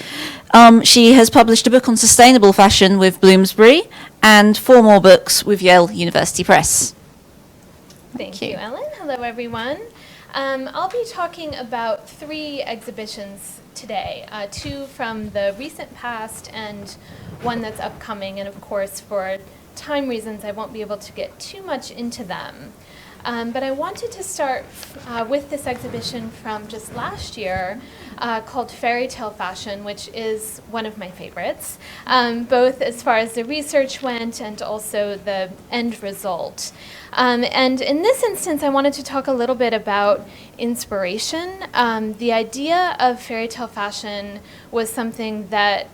She has published a book on sustainable fashion with Bloomsbury and 4 more books with Yale University Press. Thank you, Ellen. Hello, everyone. I'll be talking about 3 exhibitions today, 2 from the recent past and 1 that's upcoming. And of course, for time reasons, I won't be able to get too much into them. But I wanted to start with this exhibition from just last year called Fairytale Fashion, which is one of my favorites, both as far as the research went and also the end result. And in this instance, I wanted to talk a little bit about inspiration. The idea of fairytale fashion was something that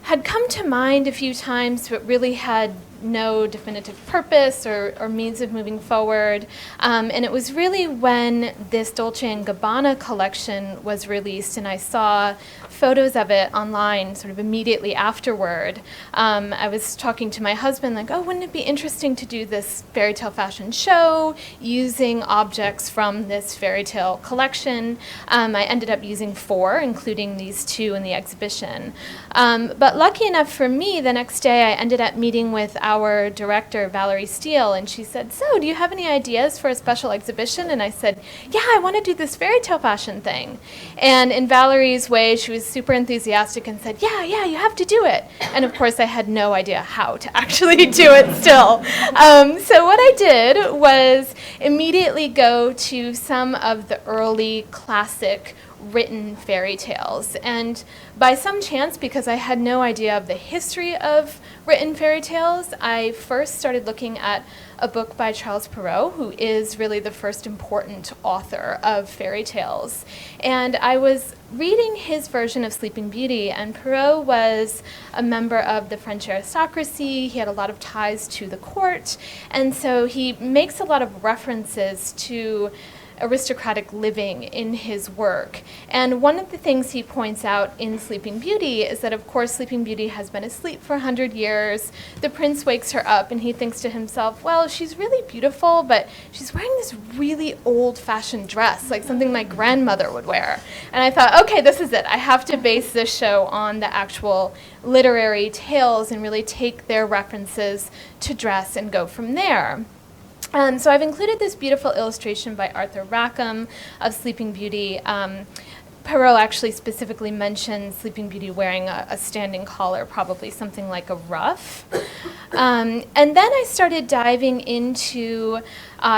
had come to mind a few times, but really had no definitive purpose or means of moving forward. And it was really when this Dolce & Gabbana collection was released and I saw photos of it online sort of immediately afterward. I was talking to my husband like, oh, wouldn't it be interesting to do this fairytale fashion show using objects from this fairytale collection? I ended up using 4, including these 2 in the exhibition. But lucky enough for me, the next day I ended up meeting with our director, Valerie Steele, and she said, so do you have any ideas for a special exhibition? And I said, yeah, I want to do this fairytale fashion thing. And in Valerie's way, she was super enthusiastic and said, yeah, you have to do it. And of course, I had no idea how to actually do it still. So what I did was immediately go to some of the early classic written fairy tales. And by some chance, because I had no idea of the history of written fairy tales, I first started looking at a book by Charles Perrault, who is really the first important author of fairy tales. And I was reading his version of Sleeping Beauty, and Perrault was a member of the French aristocracy. He had a lot of ties to the court, and so he makes a lot of references to aristocratic living in his work. And one of the things he points out in Sleeping Beauty is that, of course, Sleeping Beauty has been asleep for 100 years. The prince wakes her up and he thinks to himself, well, she's really beautiful, but she's wearing this really old-fashioned dress, like something my grandmother would wear. And I thought, okay, this is it. I have to base this show on the actual literary tales and really take their references to dress and go from there. So I've included this beautiful illustration by Arthur Rackham of Sleeping Beauty. Perrault actually specifically mentions Sleeping Beauty wearing a standing collar, probably something like a ruff. And then I started diving into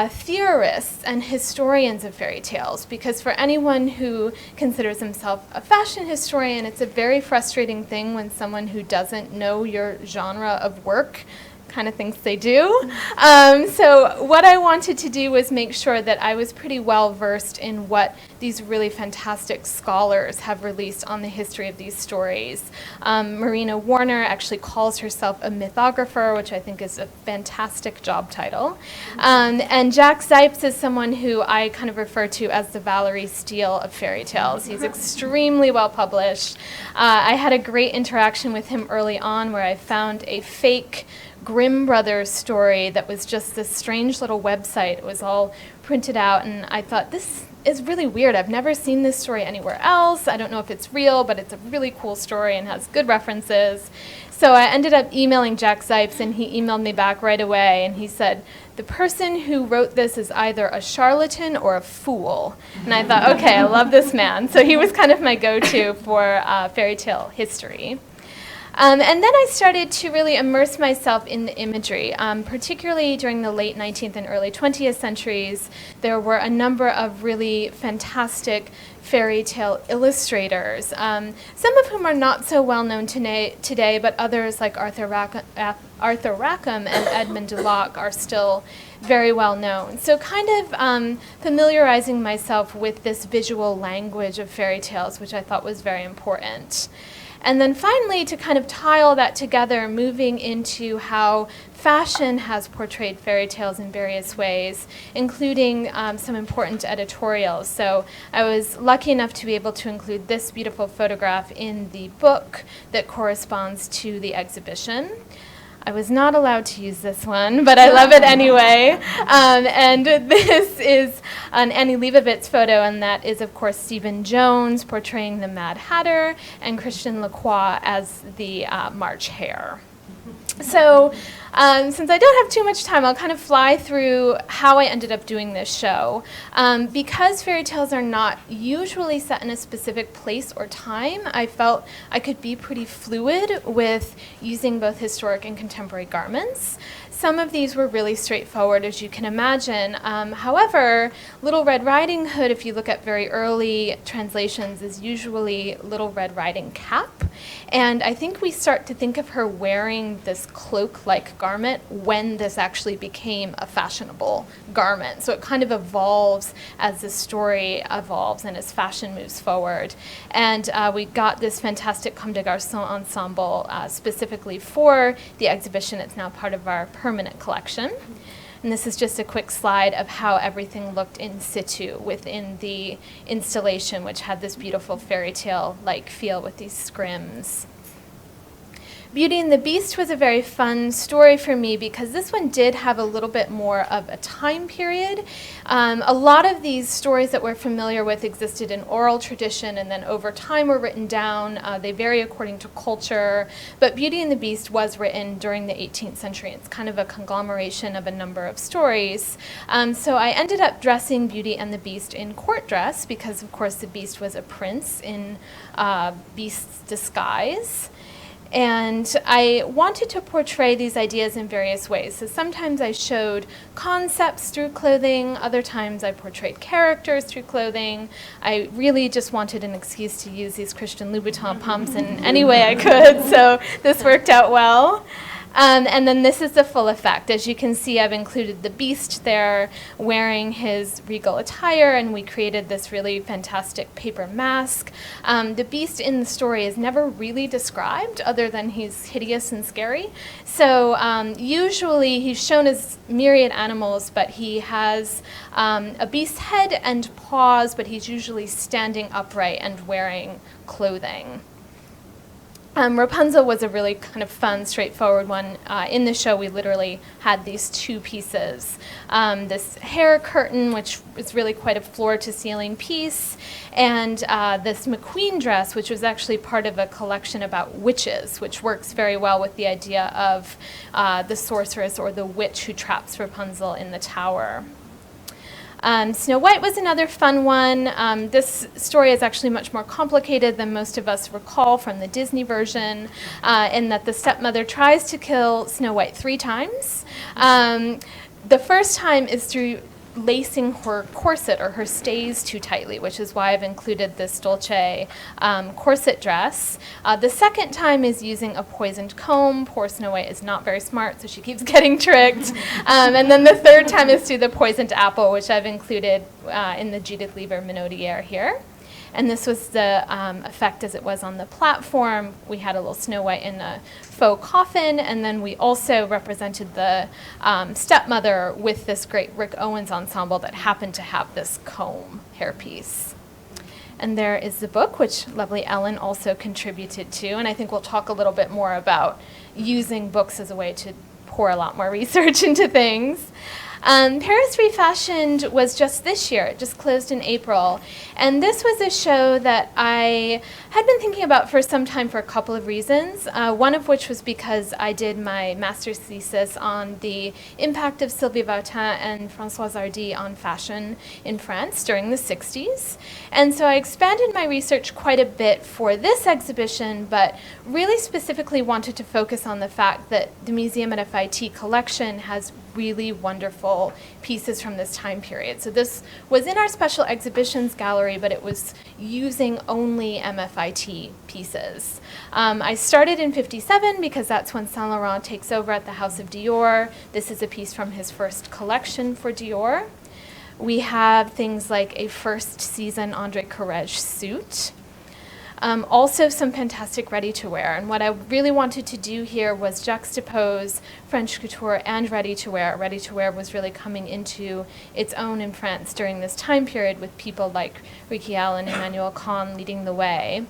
theorists and historians of fairy tales, because for anyone who considers himself a fashion historian, it's a very frustrating thing when someone who doesn't know your genre of work kind of thinks they do. So what I wanted to do was make sure that I was pretty well versed in what these really fantastic scholars have released on the history of these stories. Marina Warner actually calls herself a mythographer, which I think is a fantastic job title. And Jack Zipes is someone who I kind of refer to as the Valerie Steele of fairy tales. He's extremely well published. I had a great interaction with him early on where I found a fake Grimm Brothers story that was just this strange little website. It was all printed out, and I thought, this is really weird. I've never seen this story anywhere else. I don't know if it's real, but it's a really cool story and has good references. So I ended up emailing Jack Zipes, and he emailed me back right away, and he said, the person who wrote this is either a charlatan or a fool. And I thought, okay, I love this man. So he was kind of my go-to for fairy tale history. And then I started to really immerse myself in the imagery, particularly during the late 19th and early 20th centuries. There were a number of really fantastic fairy tale illustrators, some of whom are not so well known today, but others like Arthur Rackham and Edmund de Locke are still very well known. So kind of familiarizing myself with this visual language of fairy tales, which I thought was very important. And then finally, to kind of tie all that together, moving into how fashion has portrayed fairy tales in various ways, including some important editorials. So I was lucky enough to be able to include this beautiful photograph in the book that corresponds to the exhibition. I was not allowed to use this one, but I love it anyway. And this is an Annie Leibovitz photo, and that is, of course, Stephen Jones portraying the Mad Hatter and Christian Lacroix as the March Hare. So since I don't have too much time, I'll kind of fly through how I ended up doing this show. Because fairy tales are not usually set in a specific place or time, I felt I could be pretty fluid with using both historic and contemporary garments. Some of these were really straightforward, as you can imagine. However, Little Red Riding Hood, if you look at very early translations, is usually Little Red Riding Cap. And I think we start to think of her wearing this cloak-like garment when this actually became a fashionable garment. So it kind of evolves as the story evolves and as fashion moves forward. And we got this fantastic Comme des Garçons ensemble specifically for the exhibition. It's now part of our permanent collection. And this is just a quick slide of how everything looked in situ within the installation, which had this beautiful fairy tale-like feel with these scrims. Beauty and the Beast was a very fun story for me because this one did have a little bit more of a time period. A lot of these stories that we're familiar with existed in oral tradition and then over time were written down. They vary according to culture, but Beauty and the Beast was written during the 18th century. It's kind of a conglomeration of a number of stories. So I ended up dressing Beauty and the Beast in court dress because, of course, the Beast was a prince in beast's disguise. And I wanted to portray these ideas in various ways. So sometimes I showed concepts through clothing, other times I portrayed characters through clothing. I really just wanted an excuse to use these Christian Louboutin pumps in any way I could, so this worked out well. And then this is the full effect. As you can see, I've included the Beast there wearing his regal attire, and we created this really fantastic paper mask. The Beast in the story is never really described other than he's hideous and scary. So usually he's shown as myriad animals, but he has a beast's head and paws, but he's usually standing upright and wearing clothing. Rapunzel was a really kind of fun, straightforward one. In the show, we literally had these two pieces. This hair curtain, which is really quite a floor-to-ceiling piece, and this McQueen dress, which was actually part of a collection about witches, which works very well with the idea of the sorceress or the witch who traps Rapunzel in the tower. Snow White was another fun one. This story is actually much more complicated than most of us recall from the Disney version, in that the stepmother tries to kill Snow White 3 times. The first time is through lacing her corset or her stays too tightly, which is why I've included this Dolce corset dress. The second time is using a poisoned comb. Poor Snow White is not very smart, so she keeps getting tricked. And then the third time is through the poisoned apple, which I've included in the Judith Lever Minaudière here. And this was the effect as it was on the platform. We had a little Snow White in a faux coffin, and then we also represented the stepmother with this great Rick Owens ensemble that happened to have this comb hairpiece. And there is the book, which lovely Ellen also contributed to, and I think we'll talk a little bit more about using books as a way to pour a lot more research into things. Paris Refashioned was just this year. It just closed in April. And this was a show that I had been thinking about for some time for a couple of reasons, one of which was because I did my master's thesis on the impact of Sylvie Vartan and Françoise Hardy on fashion in France during the 60s. And so I expanded my research quite a bit for this exhibition, but really specifically wanted to focus on the fact that the Museum at FIT collection has really wonderful pieces from this time period. So this was in our special exhibitions gallery, but it was using only MFIT pieces. I started in '57 because that's when Saint Laurent takes over at the House of Dior. This is a piece from his first collection for Dior. We have things like a first season André Courrèges suit. Also some fantastic ready-to-wear. And what I really wanted to do here was juxtapose French couture and ready-to-wear. Ready-to-wear was really coming into its own in France during this time period with people like Riquiel and Emmanuel Kahn leading the way.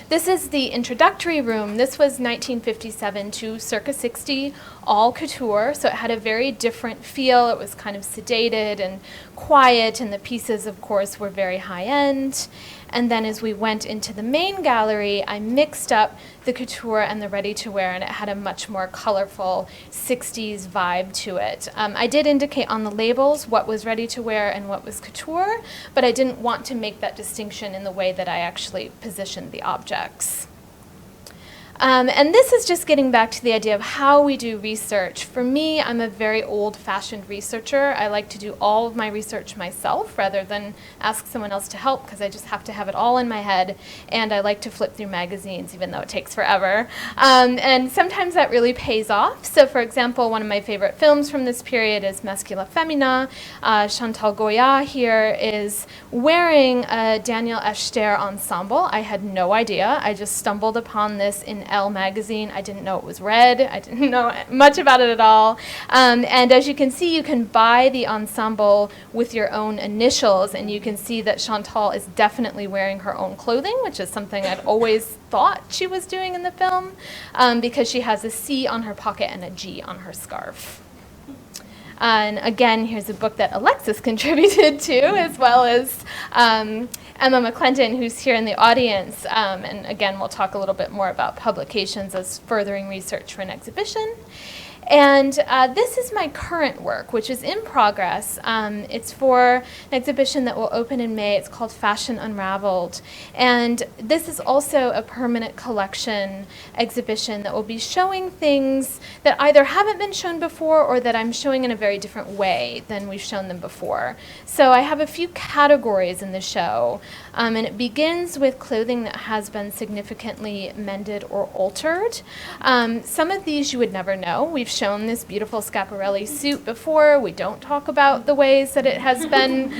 This is the introductory room. This was 1957 to circa 60, all couture, so it had a very different feel. It was kind of sedated and quiet, and the pieces, of course, were very high-end. And then as we went into the main gallery, I mixed up the couture and the ready-to-wear, and it had a much more colorful 60s vibe to it. I did indicate on the labels what was ready-to-wear and what was couture, but I didn't want to make that distinction in the way that I actually positioned the objects. And this is just getting back to the idea of how we do research. For me, I'm a very old-fashioned researcher. I like to do all of my research myself rather than ask someone else to help, because I just have to have it all in my head, and I like to flip through magazines even though it takes forever. And sometimes that really pays off. So for example, one of my favorite films from this period is Masculin Féminin. Chantal Goya here is wearing a Daniel Echter ensemble. I had no idea. I just stumbled upon this in Elle magazine. I didn't know it was red. I didn't know much about it at all. And as you can see, you can buy the ensemble with your own initials, and you can see that Chantal is definitely wearing her own clothing, which is something I'd always thought she was doing in the film, because she has a C on her pocket and a G on her scarf. And again, here's a book that Alexis contributed to, as well as Emma McClendon, who's here in the audience. And again, we'll talk a little bit more about publications as furthering research for an exhibition. And this is my current work, which is in progress. It's for an exhibition that will open in May. It's called Fashion Unraveled. And this is also a permanent collection exhibition that will be showing things that either haven't been shown before or that I'm showing in a very different way than we've shown them before. So I have a few categories in the show. And it begins with clothing that has been significantly mended or altered. Some of these you would never know. We've shown this beautiful Schiaparelli suit before. We don't talk about the ways that it has been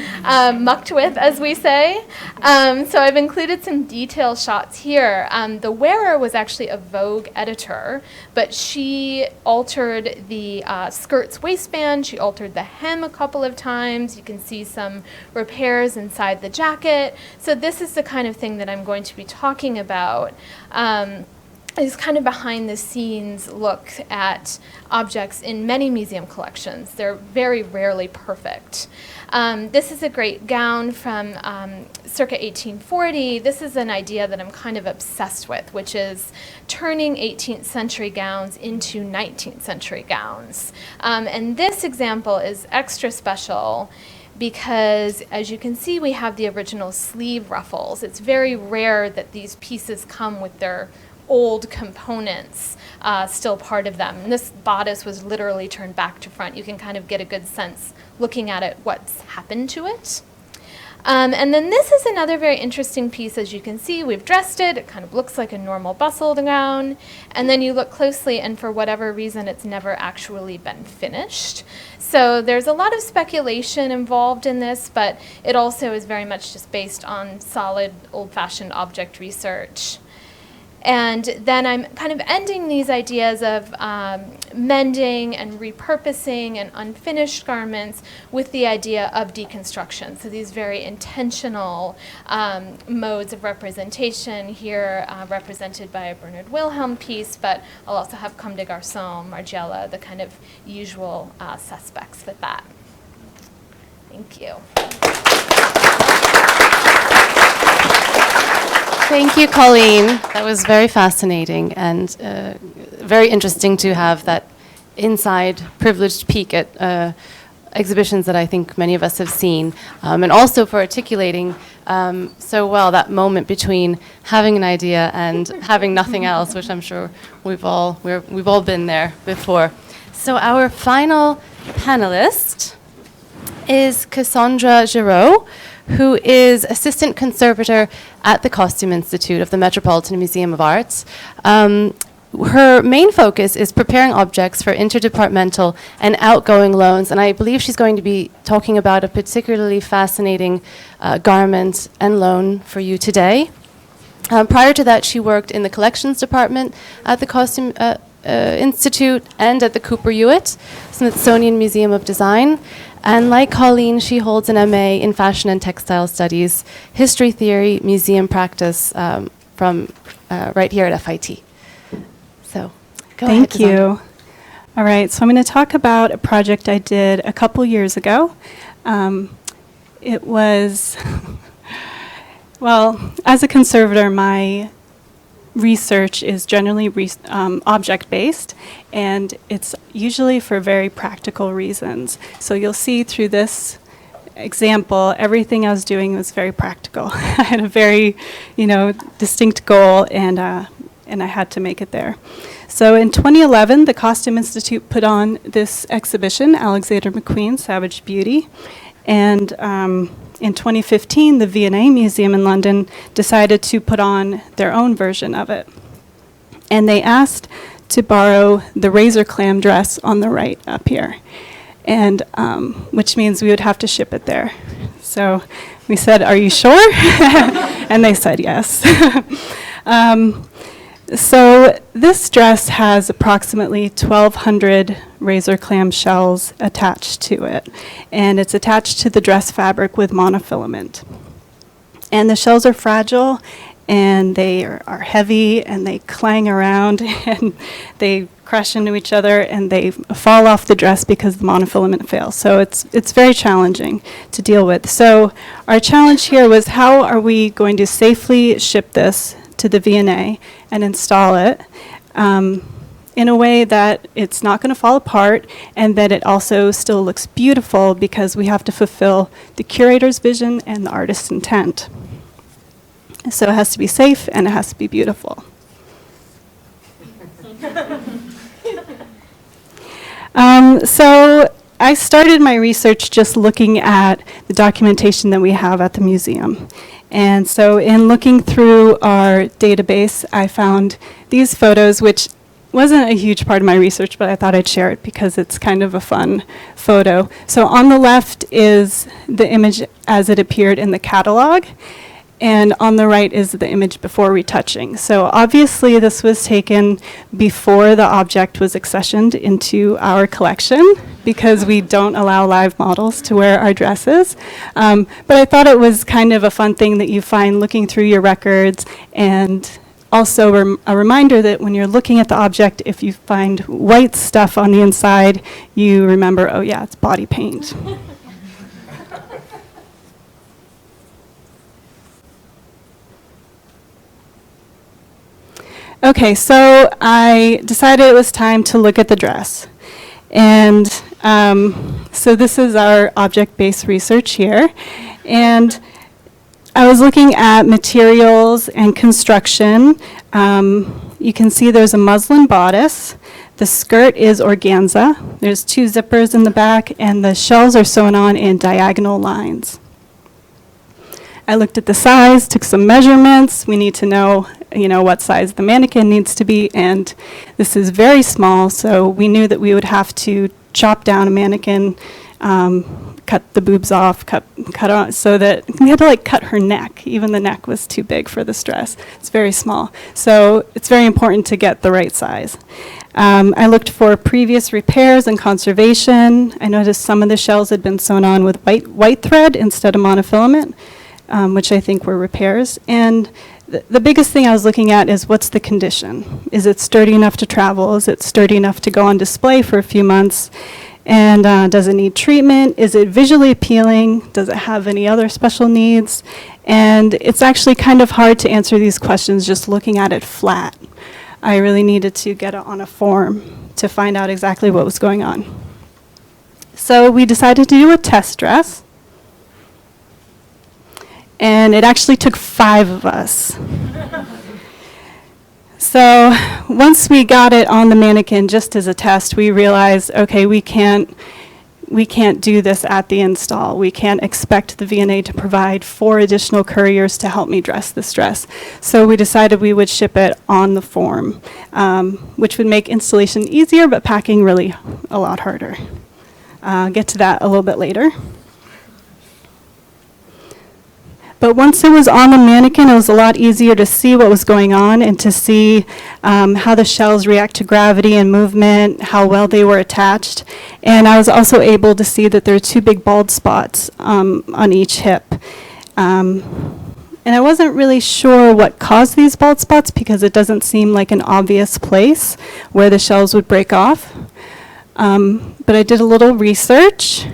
mucked with, as we say. So I've included some detail shots here. The wearer was actually a Vogue editor, but she altered the skirt's waistband. She altered the hem a couple of times. You can see some repairs inside the jacket. So this is the kind of thing that I'm going to be talking about. Is kind of behind the scenes look at objects in many museum collections. They're very rarely perfect. This is a great gown from circa 1840. This is an idea that I'm kind of obsessed with, which is turning 18th century gowns into 19th century gowns. And this example is extra special because, as you can see, we have the original sleeve ruffles. It's very rare that these pieces come with their old components still part of them. And this bodice was literally turned back to front. You can kind of get a good sense looking at it what's happened to it. And then this is another very interesting piece. As you can see, we've dressed it. It kind of looks like a normal bustle gown. And then you look closely, and for whatever reason, it's never actually been finished. So there's a lot of speculation involved in this, but it also is very much just based on solid, old-fashioned object research. And then I'm kind of ending these ideas of mending and repurposing and unfinished garments with the idea of deconstruction. So these very intentional modes of representation here represented by a Bernard Wilhelm piece, but I'll also have Comme des Garçons, Margiela, the kind of usual suspects with that. Thank you. Thank you, Colleen. That was very fascinating and very interesting to have that inside privileged peek at exhibitions that I think many of us have seen, and also for articulating so well that moment between having an idea and having nothing else, which I'm sure we've all been there before. So our final panelist is Cassandra Giraud, who is Assistant Conservator at the Costume Institute of the Metropolitan Museum of Arts. Her main focus is preparing objects for interdepartmental and outgoing loans, and I believe she's going to be talking about a particularly fascinating garment and loan for you today. Prior to that, she worked in the collections department at the Costume Institute and at the Cooper Hewitt Smithsonian Museum of Design. And like Colleen, she holds an MA in Fashion and Textile Studies, History Theory, Museum Practice from right here at FIT. So, go ahead. Thank you. All right, so I'm going to talk about a project I did a couple years ago. It was, well, as a conservator, my research is generally object-based, and it's usually for very practical reasons. So you'll see through this example, everything I was doing was very practical. I had a very, distinct goal, and I had to make it there. So in 2011, the Costume Institute put on this exhibition, Alexander McQueen, Savage Beauty, and in 2015, the V&A Museum in London decided to put on their own version of it. And they asked to borrow the razor clam dress on the right up here, and which means we would have to ship it there. So we said, "Are you sure?" And they said yes. So this dress has approximately 1,200 razor clam shells attached to it, and it's attached to the dress fabric with monofilament. And the shells are fragile, and they are heavy, and they clang around, and they crash into each other, and they fall off the dress because the monofilament fails. So it's very challenging to deal with. So our challenge here was, how are we going to safely ship this to the V&A and install it in a way that it's not going to fall apart, and that it also still looks beautiful, because we have to fulfill the curator's vision and the artist's intent. So it has to be safe, and it has to be beautiful. So I started my research just looking at the documentation that we have at the museum. And so in looking through our database, I found these photos, which wasn't a huge part of my research, but I thought I'd share it because it's kind of a fun photo. So on the left is the image as it appeared in the catalog, and on the right is the image before retouching. So obviously this was taken before the object was accessioned into our collection, because we don't allow live models to wear our dresses. But I thought it was kind of a fun thing that you find looking through your records, and also a reminder that when you're looking at the object, if you find white stuff on the inside, you remember, oh yeah, it's body paint. Okay, so I decided it was time to look at the dress. And So this is our object-based research here. And I was looking at materials and construction. You can see there's a muslin bodice. The skirt is organza. There's 2 zippers in the back, and the shells are sewn on in diagonal lines. I looked at the size, took some measurements. We need to know, what size the mannequin needs to be, and this is very small, so we knew that we would have to chop down a mannequin, cut the boobs off, cut on, so that we had to cut her neck. Even the neck was too big for this dress. It's very small. So it's very important to get the right size. I looked for previous repairs and conservation. I noticed some of the shells had been sewn on with white thread instead of monofilament, which I think were repairs. And the biggest thing I was looking at is what's the condition? Is it sturdy enough to travel? Is it sturdy enough to go on display for a few months? And does it need treatment? Is it visually appealing? Does it have any other special needs? And it's actually kind of hard to answer these questions just looking at it flat. I really needed to get it on a form to find out exactly what was going on. So we decided to do a test dress. And it actually took 5 of us. So once we got it on the mannequin just as a test, we realized, okay, we can't do this at the install. We can't expect the V&A to provide 4 additional couriers to help me dress this dress. So we decided we would ship it on the form, which would make installation easier, but packing really a lot harder. I'll get to that a little bit later. But once it was on the mannequin, it was a lot easier to see what was going on and to see how the shells react to gravity and movement, how well they were attached. And I was also able to see that there are 2 big bald spots on each hip. And I wasn't really sure what caused these bald spots because it doesn't seem like an obvious place where the shells would break off. But I did a little research,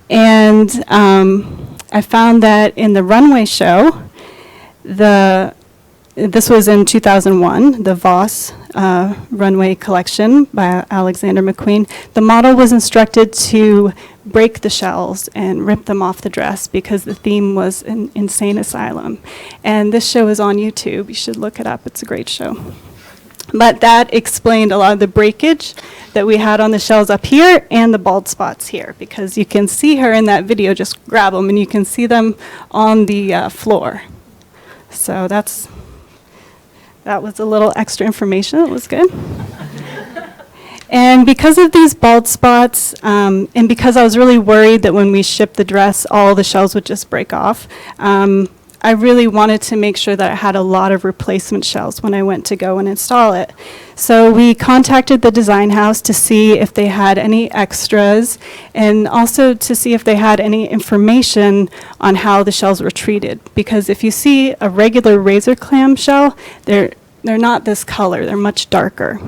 and I found that in the runway show, this was in 2001, the Voss runway collection by Alexander McQueen, the model was instructed to break the shells and rip them off the dress because the theme was an insane asylum. And this show is on YouTube. You should look it up. It's a great show. But that explained a lot of the breakage that we had on the shells up here and the bald spots here, because you can see her in that video, just grab them, and you can see them on the floor. So that was a little extra information. It was good. And because of these bald spots, and because I was really worried that when we shipped the dress, all the shells would just break off, I really wanted to make sure that I had a lot of replacement shells when I went to go and install it. So we contacted the design house to see if they had any extras and also to see if they had any information on how the shells were treated. Because if you see a regular razor clam shell, they're not this color, they're much darker.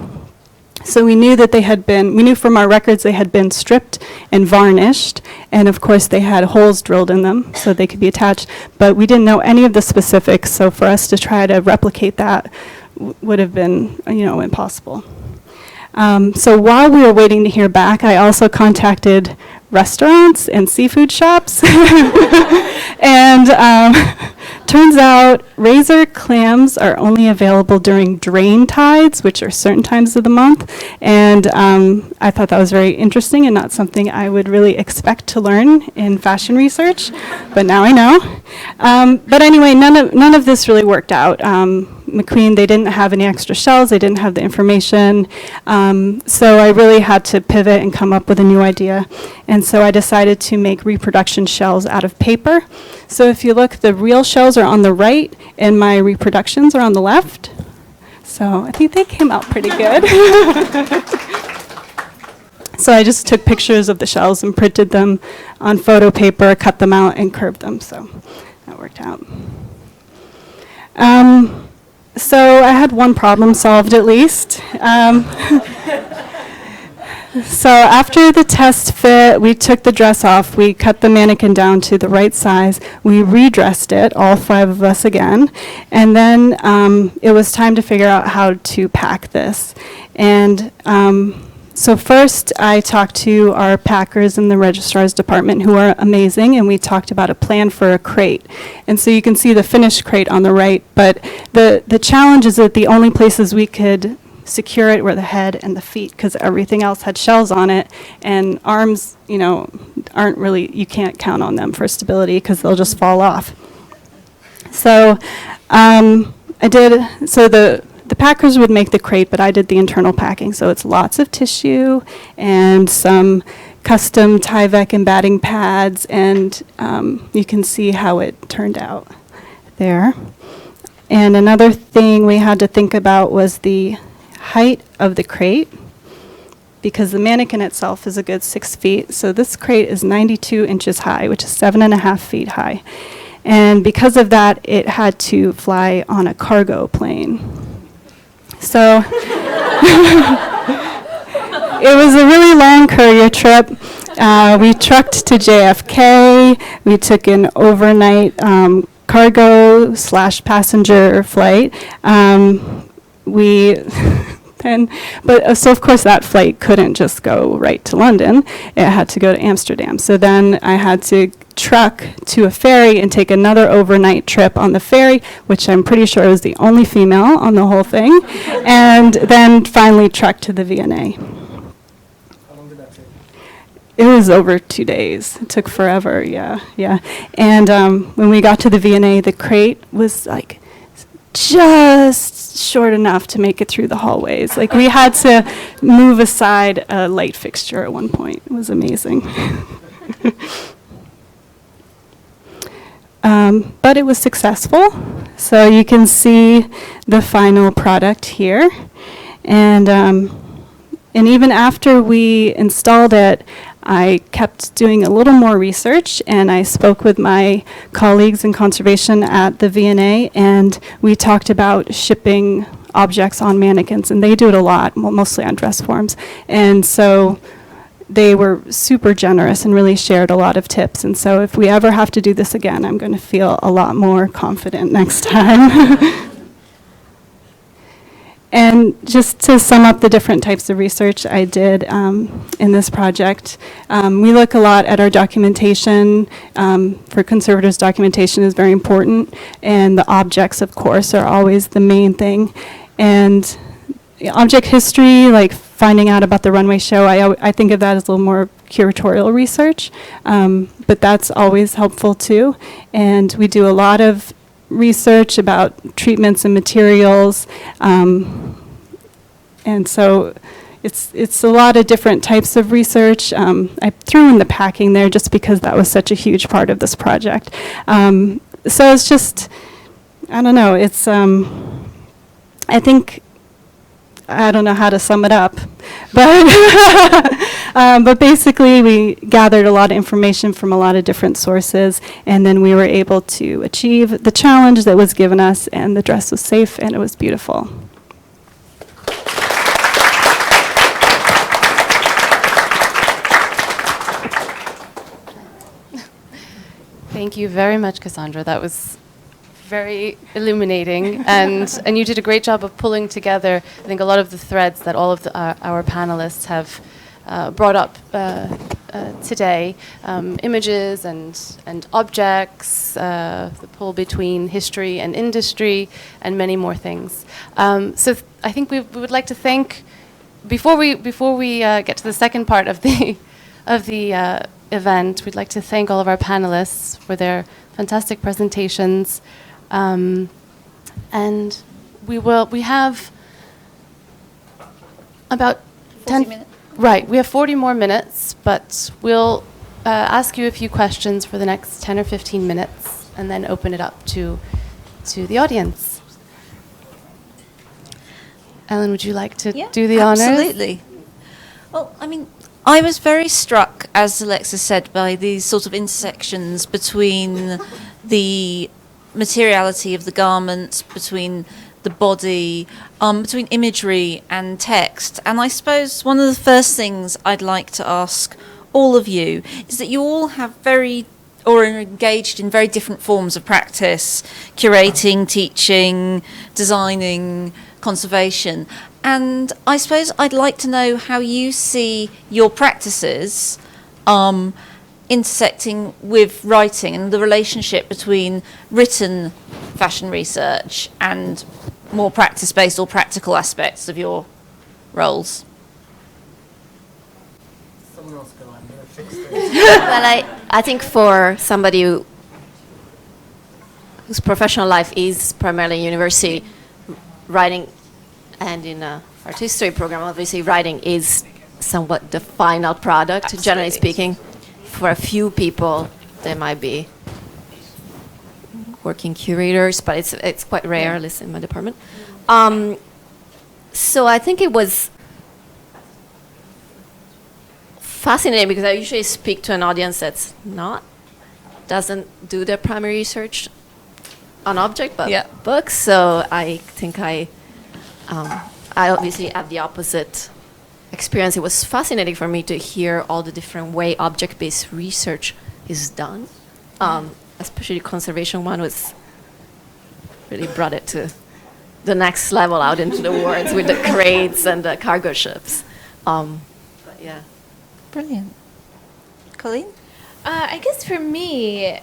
So we knew that we knew from our records they had been stripped and varnished, and of course they had holes drilled in them so they could be attached, but we didn't know any of the specifics, so for us to try to replicate that would have been, impossible. So while we were waiting to hear back, I also contacted restaurants and seafood shops, and turns out razor clams are only available during drain tides, which are certain times of the month, and I thought that was very interesting and not something I would really expect to learn in fashion research, but now I know. But anyway, none of this really worked out. McQueen, they didn't have any extra shells, they didn't have the information, so I really had to pivot and come up with a new idea. And so I decided to make reproduction shells out of paper. So if you look, the real shells are on the right, and my reproductions are on the left. So I think they came out pretty good. So I just took pictures of the shells and printed them on photo paper, cut them out, and curved them. So that worked out. So I had one problem solved at least. So after the test fit, we took the dress off, we cut the mannequin down to the right size, we redressed it, all 5 of us again, and then it was time to figure out how to pack this. And So first, I talked to our packers in the registrar's department, who are amazing, and we talked about a plan for a crate. And so you can see the finished crate on the right, but the challenge is that the only places we could secure it were the head and the feet, because everything else had shells on it, and arms, aren't really, you can't count on them for stability because they'll just fall off. So the packers would make the crate, but I did the internal packing. So it's lots of tissue and some custom Tyvek and batting pads, and you can see how it turned out there. And another thing we had to think about was the height of the crate, because the mannequin itself is a good 6 feet. So this crate is 92 inches high, which is 7.5 feet high. And because of that, it had to fly on a cargo plane. So it was a really long courier trip. We trucked to JFK. We took an overnight cargo/passenger flight. So of course that flight couldn't just go right to London. It had to go to Amsterdam. So then I had to truck to a ferry and take another overnight trip on the ferry, which I'm pretty sure was the only female on the whole thing, and then finally truck to the V&A. How long did that take? It was over 2 days. It took forever, yeah. And when we got to the V&A, the crate was like just short enough to make it through the hallways. Like, we had to move aside a light fixture at one point. It was amazing. But it was successful. So you can see the final product here. And even after we installed it, I kept doing a little more research, and I spoke with my colleagues in conservation at the V&A, and we talked about shipping objects on mannequins, and they do it a lot, mostly on dress forms. And so they were super generous and really shared a lot of tips. And so if we ever have to do this again, I'm going to feel a lot more confident next time. And just to sum up the different types of research I did in this project, we look a lot at our documentation. For conservators, documentation is very important, and the objects, of course, are always the main thing. And object history, like finding out about the runway show, I think of that as a little more curatorial research, but that's always helpful too. And we do a lot of research about treatments and materials, and so it's a lot of different types of research. I threw in the packing there just because that was such a huge part of this project. So it's just, I don't know, it's, I don't know how to sum it up, but but basically we gathered a lot of information from a lot of different sources, and then we were able to achieve the challenge that was given us, and the dress was safe and it was beautiful. Thank you very much, Cassandra. That was very illuminating, and you did a great job of pulling together, I think, a lot of the threads that all of our panelists have brought up today, images and objects, the pull between history and industry, and many more things. So I think we would like to thank, before we get to the second part of the event, we'd like to thank all of our panelists for their fantastic presentations. And we have about 10 minutes. Right, we have 40 more minutes, but we'll ask you a few questions for the next 10 or 15 minutes and then open it up to the audience. Ellen, would you like to do the honors? Absolutely. Well, I mean, I was very struck, as Alexis said, by these sort of intersections between the materiality of the garments, between the body, between imagery and text. And I suppose one of the first things I'd like to ask all of you is that you all have are engaged in very different forms of practice: curating, teaching, designing, conservation. And I suppose I'd like to know how you see your practices intersecting with writing and the relationship between written fashion research and more practice-based or practical aspects of your roles. Someone else go. I'm going to fix this. Well, I think for somebody whose professional life is primarily university, writing, and in a art history program, obviously writing is somewhat the final product, Absolutely. generally speaking. For a few people, they might be working curators, but it's quite rare, at least in my department. So I think it was fascinating because I usually speak to an audience that's doesn't do their primary research on object, but books. So I think I obviously have the opposite experience. It was fascinating for me to hear all the different way object-based research is done. Especially the conservation one really brought it to the next level out into the world with the crates and the cargo ships. But yeah. Brilliant. Colleen? I guess for me,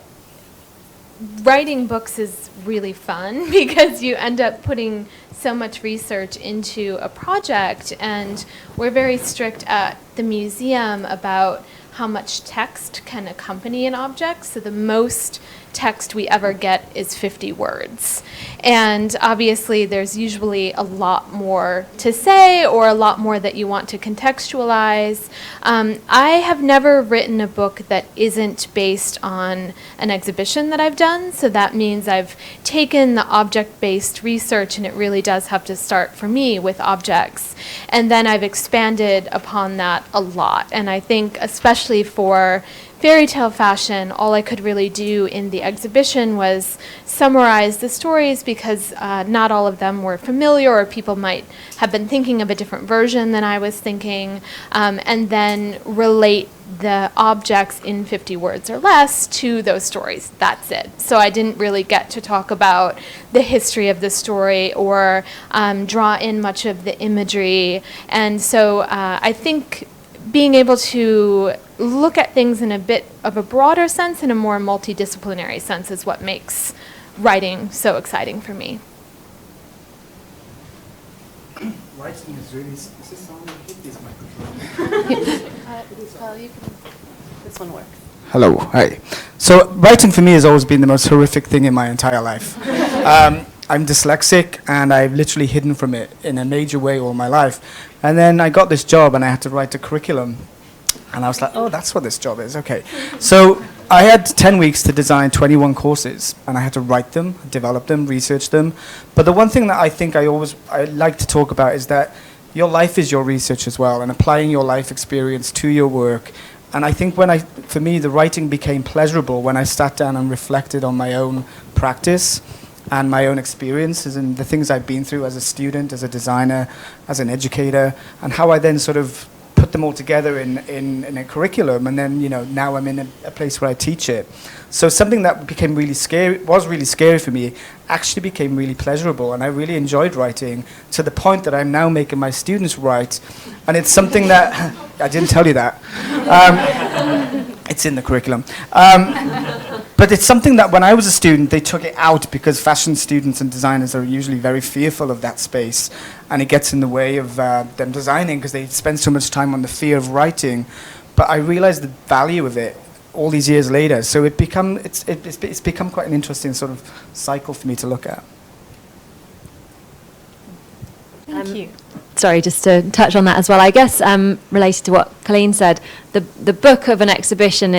writing books is really fun because you end up putting so much research into a project, and we're very strict at the museum about how much text can accompany an object. So the most text we ever get is 50 words. And obviously there's usually a lot more to say or a lot more that you want to contextualize. I have never written a book that isn't based on an exhibition that I've done. So that means I've taken the object-based research, and it really does have to start for me with objects. And then I've expanded upon that a lot. And I think especially for Fairytale Fashion, all I could really do in the exhibition was summarize the stories because not all of them were familiar, or people might have been thinking of a different version than I was thinking, and then relate the objects in 50 words or less to those stories. That's it. So I didn't really get to talk about the history of the story or draw in much of the imagery. And so I think being able to look at things in a bit of a broader sense, in a more multidisciplinary sense, is what makes writing so exciting for me. Writing is really... Is this someone who hit this microphone? This one works. Hello, hi. So writing for me has always been the most horrific thing in my entire life. I'm dyslexic, and I've literally hidden from it in a major way all my life. And then I got this job, and I had to write a curriculum. And I was like, oh, that's what this job is, okay. So I had 10 weeks to design 21 courses, and I had to write them, develop them, research them. But the one thing that I think I like to talk about is that your life is your research as well, and applying your life experience to your work. And I think for me, the writing became pleasurable when I sat down and reflected on my own practice and my own experiences and the things I've been through as a student, as a designer, as an educator, and how I then sort of put them all together in a curriculum. And then, now I'm in a place where I teach it. So something that became really scary, was really scary for me, actually became really pleasurable. And I really enjoyed writing to the point that I'm now making my students write. And it's something that, I didn't tell you that. It's in the curriculum. But it's something that when I was a student, they took it out because fashion students and designers are usually very fearful of that space. And it gets in the way of them designing because they spend so much time on the fear of writing. But I realized the value of it all these years later. So it's become quite an interesting sort of cycle for me to look at. Thank you. Sorry, just to touch on that as well. I guess related to what Colleen said, the book of an exhibition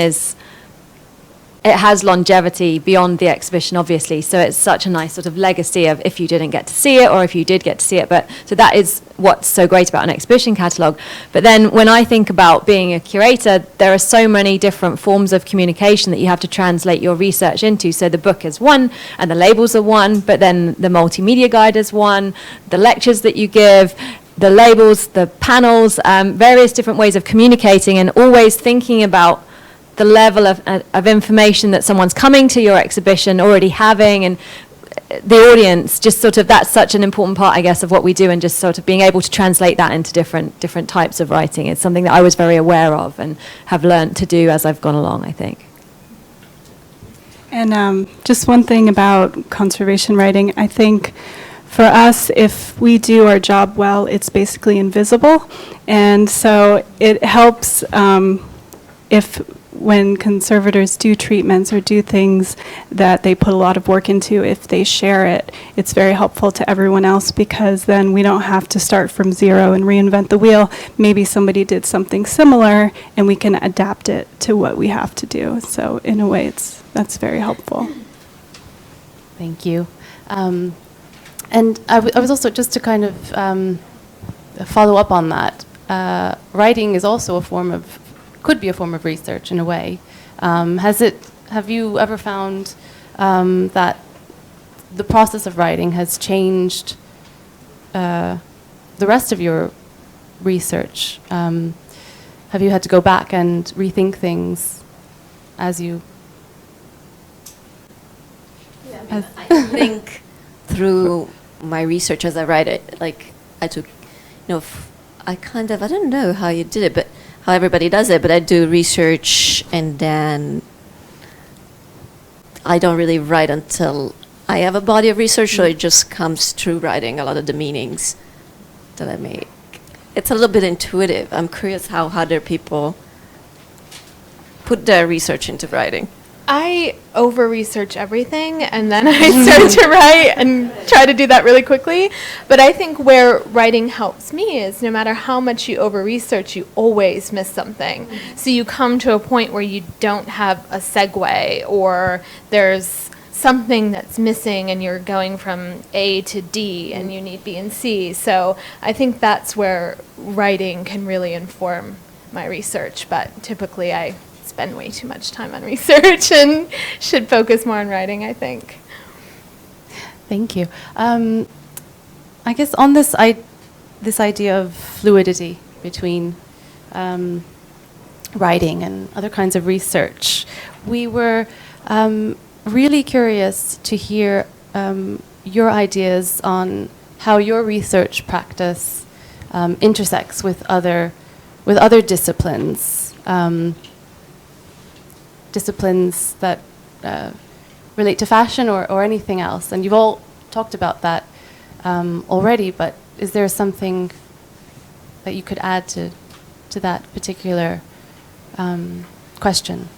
it has longevity beyond the exhibition, obviously. So it's such a nice sort of legacy of if you didn't get to see it or if you did get to see it. But so that is what's so great about an exhibition catalogue. But then when I think about being a curator, there are so many different forms of communication that you have to translate your research into. So the book is one, and the labels are one, but then the multimedia guide is one, the lectures that you give, the labels, the panels, various different ways of communicating, and always thinking about the level of information that someone's coming to your exhibition already having, and the audience, just sort of, that's such an important part, I guess, of what we do, and just sort of being able to translate that into different types of writing. It's something that I was very aware of and have learned to do as I've gone along, I think. And just one thing about conservation writing, I think for us, if we do our job well, it's basically invisible. And so it helps if when conservators do treatments or do things that they put a lot of work into, if they share it, it's very helpful to everyone else, because then we don't have to start from zero and reinvent the wheel. Maybe somebody did something similar and we can adapt it to what we have to do. So in a way, that's very helpful. Thank you. And I was also, just to kind of follow up on that, writing is also could be a form of research in a way. Have you ever found that the process of writing has changed the rest of your research? Have you had to go back and rethink things as you... I think through my research as I write it, like I took, I don't know how you did it, but how everybody does it, but I do research and then I don't really write until I have a body of research, so it just comes through writing a lot of the meanings that I make. It's a little bit intuitive. I'm curious how other people put their research into writing. I over-research everything, and then I start to write and try to do that really quickly. But I think where writing helps me is no matter how much you over-research, you always miss something. So you come to a point where you don't have a segue, or there's something that's missing and you're going from A to D and you need B and C. So I think that's where writing can really inform my research. But typically I spend way too much time on research and should focus more on writing, I think. Thank you. I guess on this idea of fluidity between writing and other kinds of research, we were really curious to hear your ideas on how your research practice intersects with other disciplines. Disciplines that relate to fashion or anything else. And you've all talked about that already, but is there something that you could add to that particular question?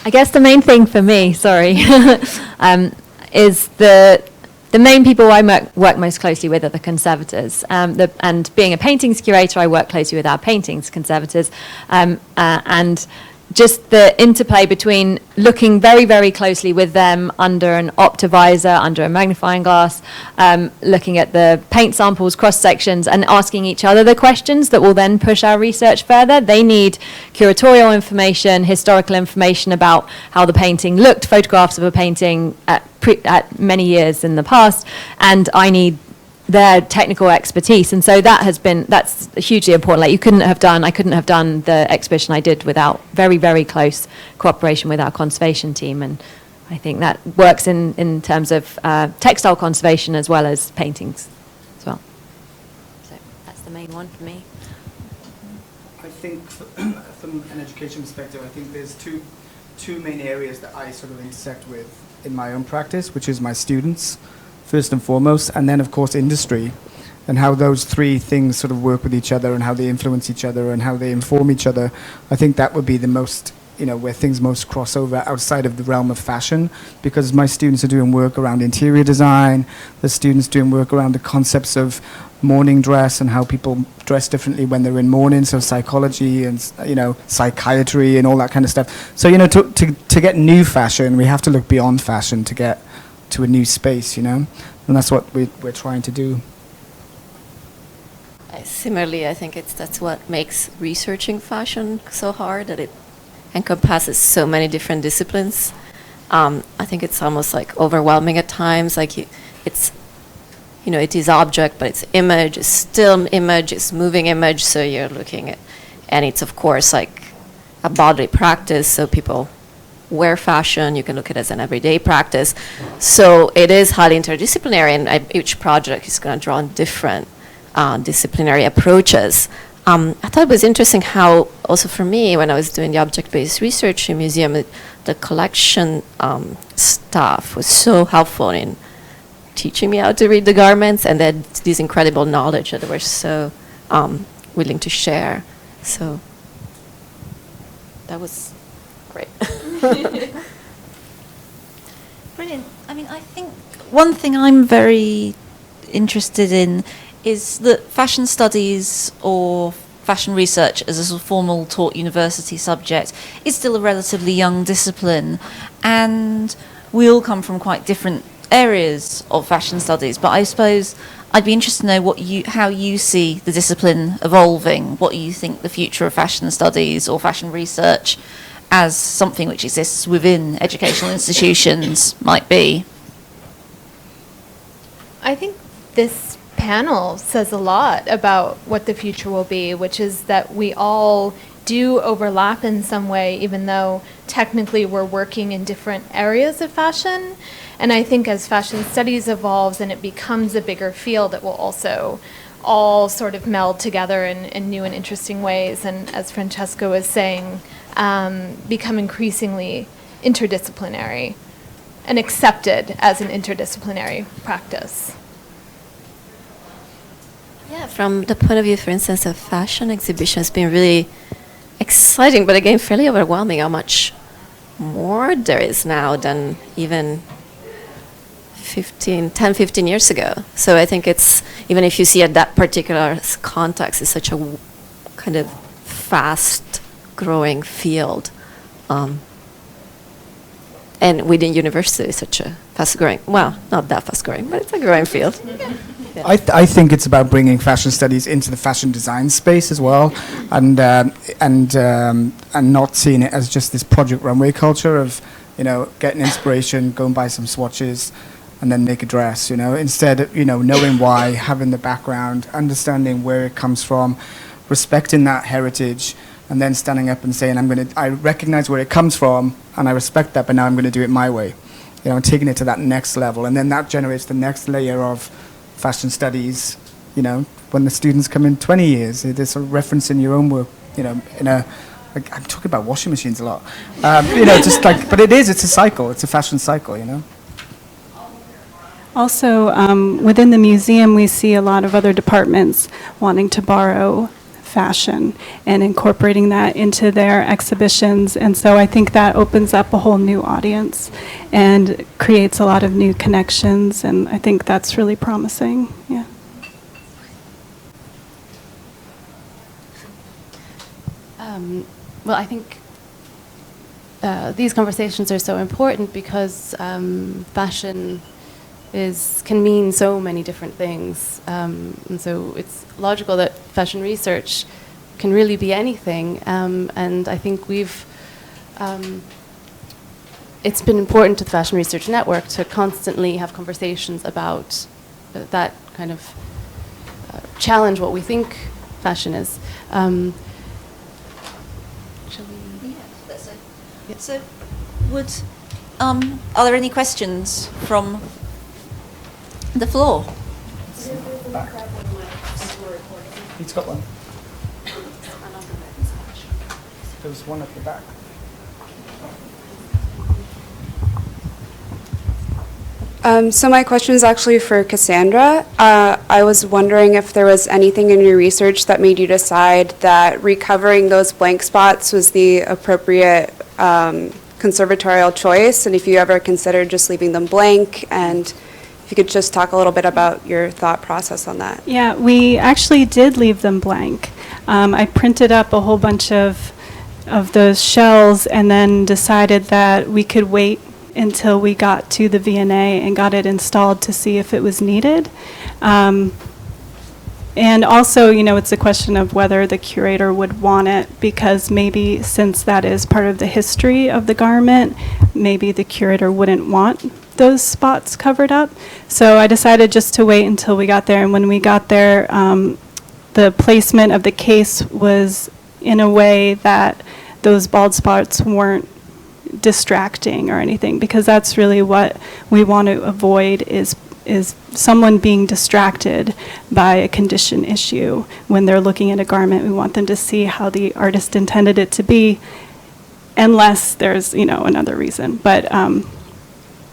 I guess the main thing for me, is the main people I work most closely with are the conservators. And being a paintings curator, I work closely with our paintings conservators. And just the interplay between looking very, very closely with them under an optivisor, under a magnifying glass, looking at the paint samples, cross-sections, and asking each other the questions that will then push our research further. They need curatorial information, historical information about how the painting looked, photographs of a painting at many years in the past, and I need their technical expertise, and so that's hugely important. Like I couldn't have done the exhibition I did without very, very close cooperation with our conservation team, and I think that works in terms of textile conservation as well as paintings as well. So that's the main one for me. I think from an education perspective, I think there's two main areas that I sort of intersect with in my own practice, which is my students, first and foremost, and then of course industry, and how those three things sort of work with each other and how they influence each other and how they inform each other. I think that would be the most, where things most cross over outside of the realm of fashion, because my students are doing work around interior design, the students doing work around the concepts of morning dress and how people dress differently when they're in mourning, so psychology and psychiatry and all that kind of stuff. So to get new fashion, we have to look beyond fashion to get to a new space, and that's what we're trying to do. Similarly, I think that's what makes researching fashion so hard, that it encompasses so many different disciplines. I think it's almost like overwhelming at times. Like it's, it is object, but it's image, it's still image, it's moving image. So you're looking at, and it's of course like a bodily practice. So people wear fashion, you can look at it as an everyday practice. So it is highly interdisciplinary, and each project is going to draw on different disciplinary approaches. I thought it was interesting how, also for me, when I was doing the object-based research in museum, the collection staff was so helpful in teaching me how to read the garments, and then this incredible knowledge that they were so willing to share. So that was great. Brilliant. I mean, I think one thing I'm very interested in is that fashion studies or fashion research as a sort of formal taught university subject is still a relatively young discipline, and we all come from quite different areas of fashion studies. But I suppose I'd be interested to know how you see the discipline evolving, what you think the future of fashion studies or fashion research as something which exists within educational institutions might be. I think this panel says a lot about what the future will be, which is that we all do overlap in some way, even though technically we're working in different areas of fashion. And I think as fashion studies evolves and it becomes a bigger field, it will also all sort of meld together in new and interesting ways. And as Francesca was saying, become increasingly interdisciplinary and accepted as an interdisciplinary practice. Yeah, from the point of view, for instance, of fashion exhibition has been really exciting, but again, fairly overwhelming how much more there is now than even 10, 15 years ago. So I think it's, even if you see at that particular context, it's such a kind of fast-growing field. And within university, it's such a fast-growing, well, not that fast-growing, but it's a growing field. Yeah. I think it's about bringing fashion studies into the fashion design space as well, and not seeing it as just this project runway culture of, getting inspiration, go and buy some swatches, and then make a dress. Instead, knowing why, having the background, understanding where it comes from, respecting that heritage, and then standing up and saying, I recognize where it comes from, and I respect that, but now I'm going to do it my way. Taking it to that next level, and then that generates the next layer of fashion studies, when the students come in 20 years, there's a reference in your own work, I'm talking about washing machines a lot, but it's a cycle, it's a fashion cycle, Also, within the museum, we see a lot of other departments wanting to borrow fashion and incorporating that into their exhibitions. And so I think that opens up a whole new audience and creates a lot of new connections. And I think that's really promising. Yeah. Well, I think these conversations are so important because fashion can mean so many different things, and so it's logical that fashion research can really be anything. And I think it's been important to the Fashion Research Network to constantly have conversations about that kind of challenge what we think fashion is. Shall we? Yeah. So, are there any questions from the floor? He's got one. There's one at the back. So my question is actually for Cassandra. I was wondering if there was anything in your research that made you decide that recovering those blank spots was the appropriate conservatorial choice, and if you ever considered just leaving them blank, and if you could just talk a little bit about your thought process on that. Yeah, we actually did leave them blank. I printed up a whole bunch of those shells and then decided that we could wait until we got to the V&A and got it installed to see if it was needed. And also, it's a question of whether the curator would want it, because maybe since that is part of the history of the garment, maybe the curator wouldn't want those spots covered up. So I decided just to wait until we got there. And when we got there, the placement of the case was in a way that those bald spots weren't distracting or anything, because that's really what we want to avoid is someone being distracted by a condition issue when they're looking at a garment. We want them to see how the artist intended it to be, unless there's, another reason. But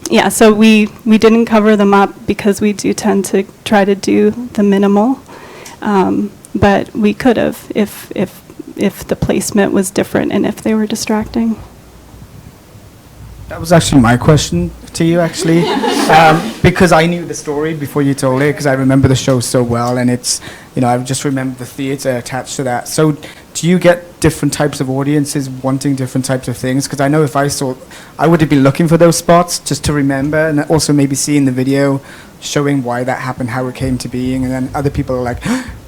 yeah, so we didn't cover them up because we do tend to try to do the minimal, but we could have if the placement was different and if they were distracting. That was actually my question to you, actually, because I knew the story before you told it, because I remember the show so well, and it's, I just remember the theatre attached to that. So do you get different types of audiences wanting different types of things? Because I know if I saw, I would have been looking for those spots just to remember, and also maybe seeing the video showing why that happened, how it came to being, and then other people are like,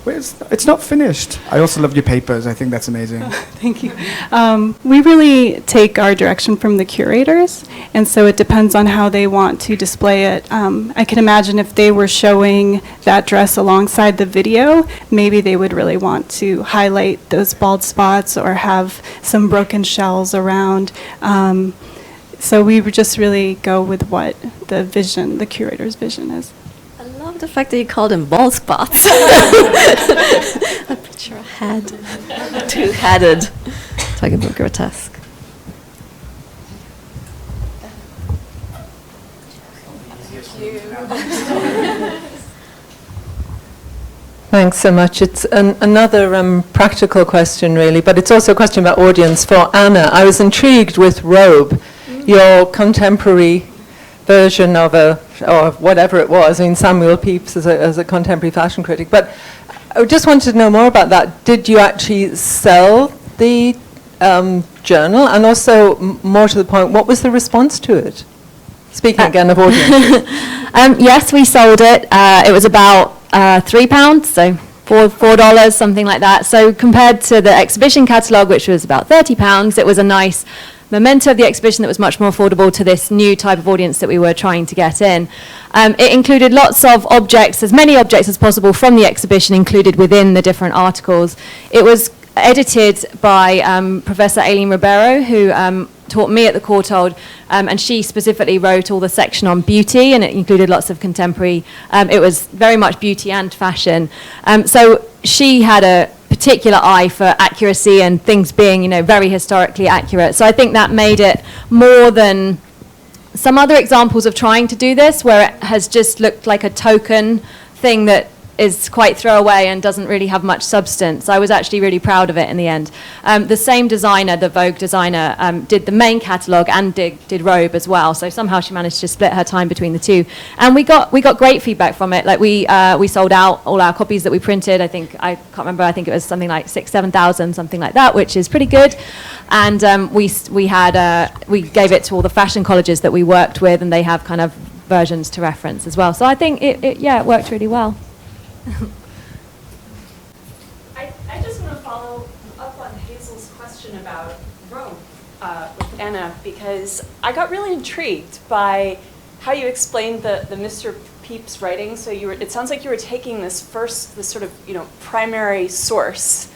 it's not finished. I also love your papers. I think that's amazing. Thank you. We really take our direction from the curators, and so it depends on how they want to display it. I can imagine if they were showing that dress alongside the video, maybe they would really want to highlight those bald spots or have some broken shells around. So we would just really go with what the curator's vision is. I love the fact that you call them bald spots. I picture a head, two-headed, talking about grotesque. Thanks so much. It's another practical question, really, but it's also a question about audience. For Anna, I was intrigued with Robe, your contemporary version of or whatever it was. I mean, Samuel Pepys as a contemporary fashion critic. But I just wanted to know more about that. Did you actually sell the journal? And also, more to the point, what was the response to it? Speaking again of audience. Yes, we sold it. It was about £3, so $4, something like that. So compared to the exhibition catalogue, which was about £30, it was a nice memento of the exhibition that was much more affordable to this new type of audience that we were trying to get in. It included lots of objects, as many objects as possible from the exhibition included within the different articles. It was edited by Professor Aileen Ribeiro, who taught me at the Courtauld, and she specifically wrote all the section on beauty, and it included lots of contemporary. It was very much beauty and fashion. So she had a particular eye for accuracy and things being, very historically accurate. So I think that made it more than some other examples of trying to do this, where it has just looked like a token thing that is quite throwaway and doesn't really have much substance. I was actually really proud of it in the end. The same designer, the Vogue designer, did the main catalogue and did Robe as well. So somehow she managed to split her time between the two. And we got great feedback from it. Like we sold out all our copies that we printed. I can't remember. I think it was something like 7,000, something like that, which is pretty good. And we gave it to all the fashion colleges that we worked with, and they have kind of versions to reference as well. So I think it worked really well. I just want to follow up on Hazel's question about Rome with Anna, because I got really intrigued by how you explained the Mr. Pepys writing. So it sounds like you were taking this sort of primary source,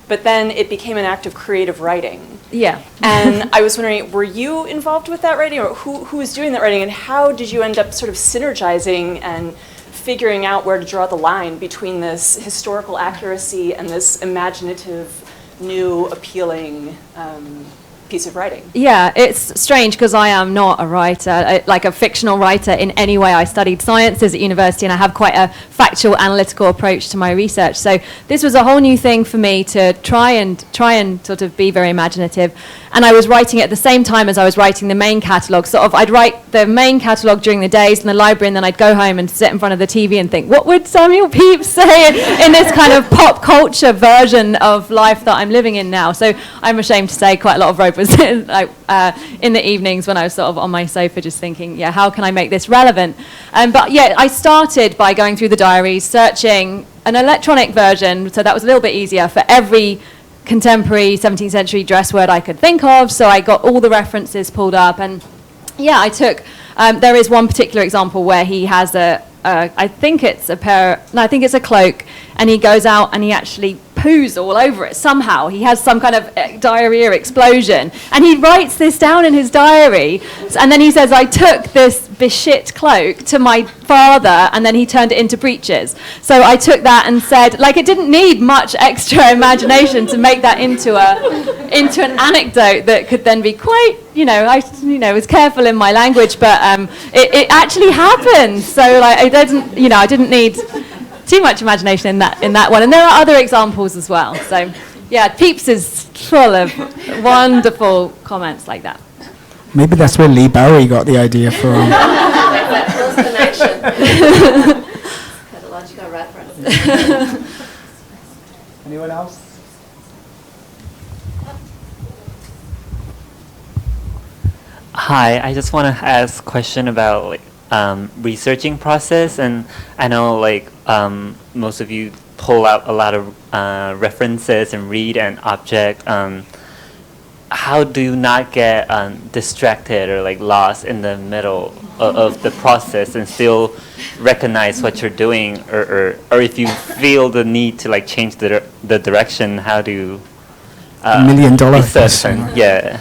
but then it became an act of creative writing. Yeah. And I was wondering, were you involved with that writing, or who was doing that writing, and how did you end up sort of synergizing and figuring out where to draw the line between this historical accuracy and this imaginative, new, appealing piece of writing? Yeah, it's strange because I am not a writer, like a fictional writer in any way. I studied sciences at university, and I have quite a factual, analytical approach to my research. So this was a whole new thing for me to try and sort of be very imaginative. And I was writing it at the same time as I was writing the main catalogue. Sort of, I'd write the main catalogue during the days in the library, and then I'd go home and sit in front of the TV and think, what would Samuel Pepys say in this kind of pop culture version of life that I'm living in now? So I'm ashamed to say quite a lot of Robe was in the evenings when I was sort of on my sofa just thinking, how can I make this relevant? But I started by going through the diaries, searching an electronic version, so that was a little bit easier for every contemporary 17th century dress word I could think of. So I got all the references pulled up, and I took, there is one particular example where he has I think it's a cloak, and he goes out and he actually poos all over it somehow. He has some kind of diarrhea explosion. And he writes this down in his diary. And then he says, I took this beshit cloak to my father, and then he turned it into breeches. So I took that and said, like, it didn't need much extra imagination to make that into an anecdote that could then be quite, I was careful in my language, but it actually happened. So like, I didn't need too much imagination in that one. And there are other examples as well. So yeah, Pepys is full of wonderful comments like that. Maybe that's where Lee Bowery got the idea from. Close connection. Methodological reference. Anyone else? Hi, I just want to ask a question about researching process, and I know most of you pull out a lot of references and read an object. How do you not get distracted or lost in the middle of the process and still recognize what you're doing, or if you feel the need to change the direction, how do you $1 million research question. and, yeah.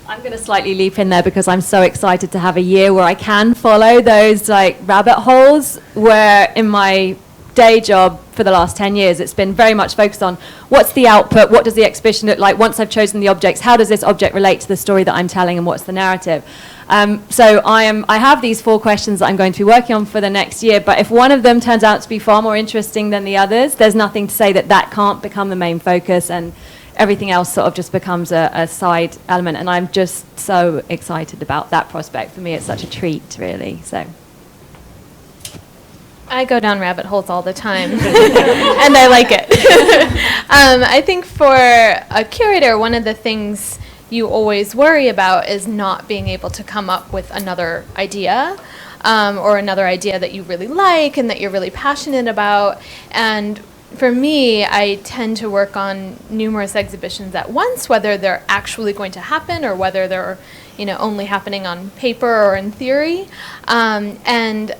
I'm going to slightly leap in there because I'm so excited to have a year where I can follow those rabbit holes, where in my day job for the last 10 years it's been very much focused on what's the output, what does the exhibition look like, once I've chosen the objects, how does this object relate to the story that I'm telling, and what's the narrative. So I have these 4 questions that I'm going to be working on for the next year, but if one of them turns out to be far more interesting than the others, there's nothing to say that can't become the main focus, and everything else sort of just becomes a side element. And I'm just so excited about that prospect. For me, it's such a treat, really. So I go down rabbit holes all the time, and I like it. I think for a curator, one of the things you always worry about is not being able to come up with another idea, or another idea that you really like and that you're really passionate about. And for me, I tend to work on numerous exhibitions at once, whether they're actually going to happen or whether they're, only happening on paper or in theory. And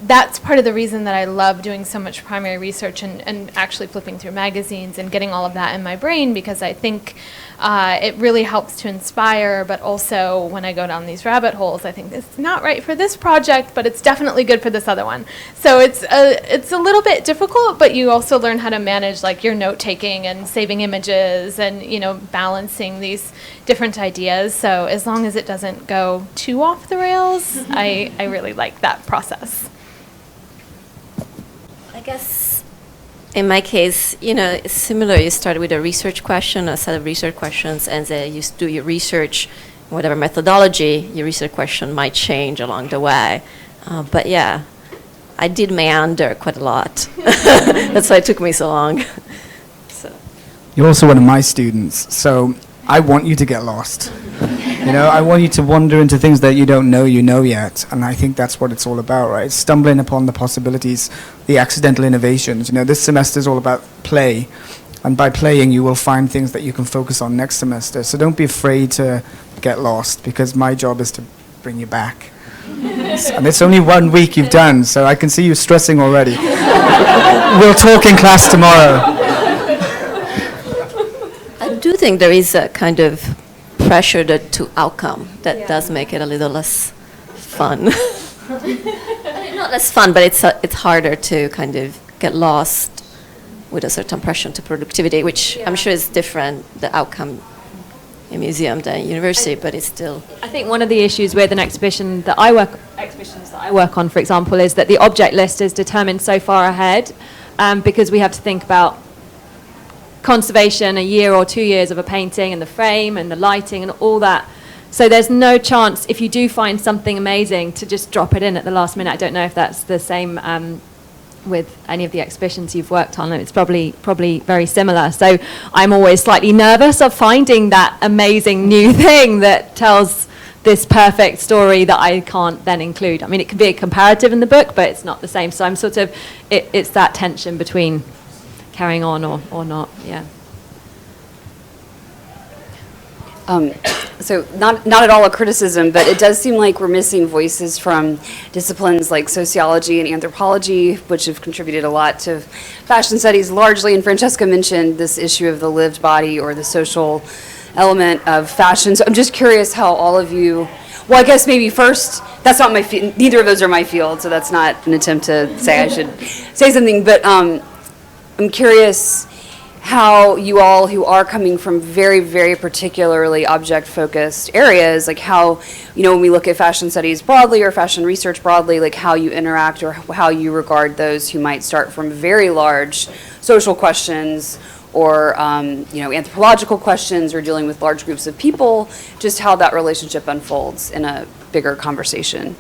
that's part of the reason that I love doing so much primary research and actually flipping through magazines and getting all of that in my brain, because I think it really helps to inspire. But also, when I go down these rabbit holes, I think it's not right for this project, but it's definitely good for this other one. So it's a little bit difficult, but you also learn how to manage your note taking and saving images and balancing these different ideas. So as long as it doesn't go too off the rails, I really like that process. I guess in my case, it's similar. You start with a research question, a set of research questions, and then you do your research, whatever methodology, your research question might change along the way. But yeah, I did meander quite a lot. That's why it took me so long. You're also one of my students, so I want you to get lost. I want you to wander into things that you don't know yet, and I think that's what it's all about, right? Stumbling upon the possibilities, the accidental innovations. This semester is all about play, and by playing you will find things that you can focus on next semester. So don't be afraid to get lost, because my job is to bring you back. And it's only 1 week you've done, so I can see you stressing already. We'll talk in class tomorrow. I do think there is a kind of pressure to outcome that does make it a little less fun. Not less fun, but it's harder to kind of get lost with a certain pressure to productivity, which I'm sure is different, the outcome in museum than university, but it's still. I think one of the issues with an exhibitions that I work on, for example, is that the object list is determined so far ahead, because we have to think about conservation, a year or 2 years of a painting, and the frame and the lighting and all that. So there's no chance, if you do find something amazing, to just drop it in at the last minute. I don't know if that's the same with any of the exhibitions you've worked on. It's probably very similar. So I'm always slightly nervous of finding that amazing new thing that tells this perfect story that I can't then include. I mean, it could be a comparative in the book, but it's not the same. So I'm sort of, it's that tension between carrying on or not, yeah. so not at all a criticism, but it does seem like we're missing voices from disciplines like sociology and anthropology, which have contributed a lot to fashion studies largely. And Francesca mentioned this issue of the lived body or the social element of fashion. So I'm just curious how all of you, well, I guess maybe first, that's not my field, neither of those are my field, so that's not an attempt to say I should say something, but I'm curious how you all who are coming from very, very particularly object-focused areas, like how, when we look at fashion studies broadly or fashion research broadly, like how you interact or how you regard those who might start from very large social questions or, anthropological questions or dealing with large groups of people, just how that relationship unfolds in a bigger conversation.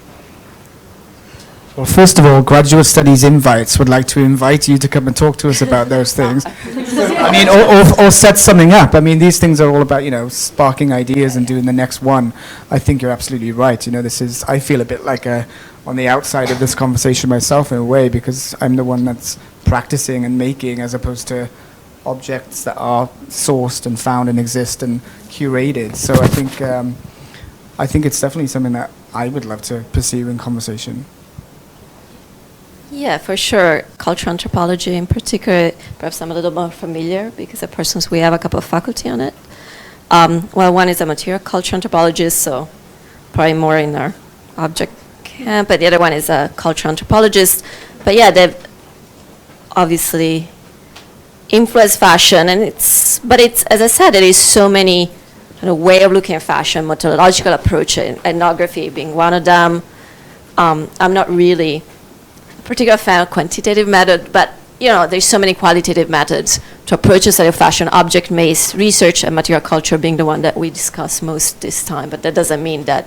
Well, first of all, Graduate Studies Invites would like to invite you to come and talk to us about those things. I mean, or set something up. I mean, these things are all about, sparking ideas and doing the next one. I think you're absolutely right. This is, I feel a bit like on the outside of this conversation myself in a way, because I'm the one that's practicing and making as opposed to objects that are sourced and found and exist and curated. So I think it's definitely something that I would love to pursue in conversation. Yeah, for sure. Cultural anthropology in particular, perhaps I'm a little more familiar because the persons, we have a couple of faculty on it. Well, one is a material culture anthropologist, so probably more in our object camp, but the other one is a cultural anthropologist. But yeah, they've obviously influenced fashion, and it's, as I said, there is so many kind of way of looking at fashion, methodological approach, ethnography being one of them. I'm not really particular fan of quantitative method, but there's so many qualitative methods to approach a study of fashion, object-based research and material culture being the one that we discuss most this time. But that doesn't mean that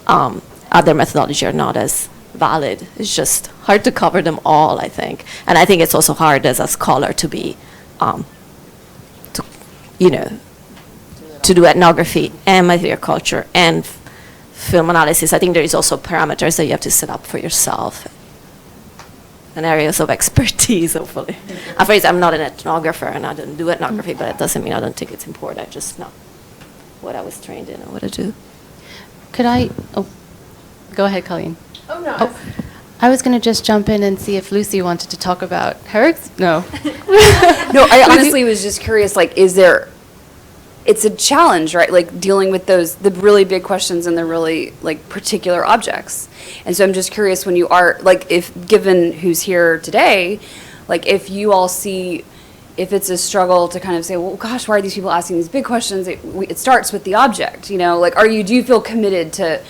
other methodologies are not as valid. It's just hard to cover them all, I think. And I think it's also hard as a scholar to be, to do ethnography and material culture and film analysis. I think there is also parameters that you have to set up for yourself and areas of expertise, hopefully. I'm afraid I'm not an ethnographer and I don't do ethnography, but it doesn't mean I don't think it's important. I just not what I was trained in or what I do. Could I, go ahead, Colleen. Oh, no. I was going to just jump in and see if Lucy wanted to talk about her, no. No, I honestly was just curious, it's a challenge, right? Like dealing with the really big questions and the really particular objects. And so I'm just curious when you are, given who's here today, if you all see, if it's a struggle to kind of say, well, gosh, why are these people asking these big questions? It starts with the object, do you feel committed to,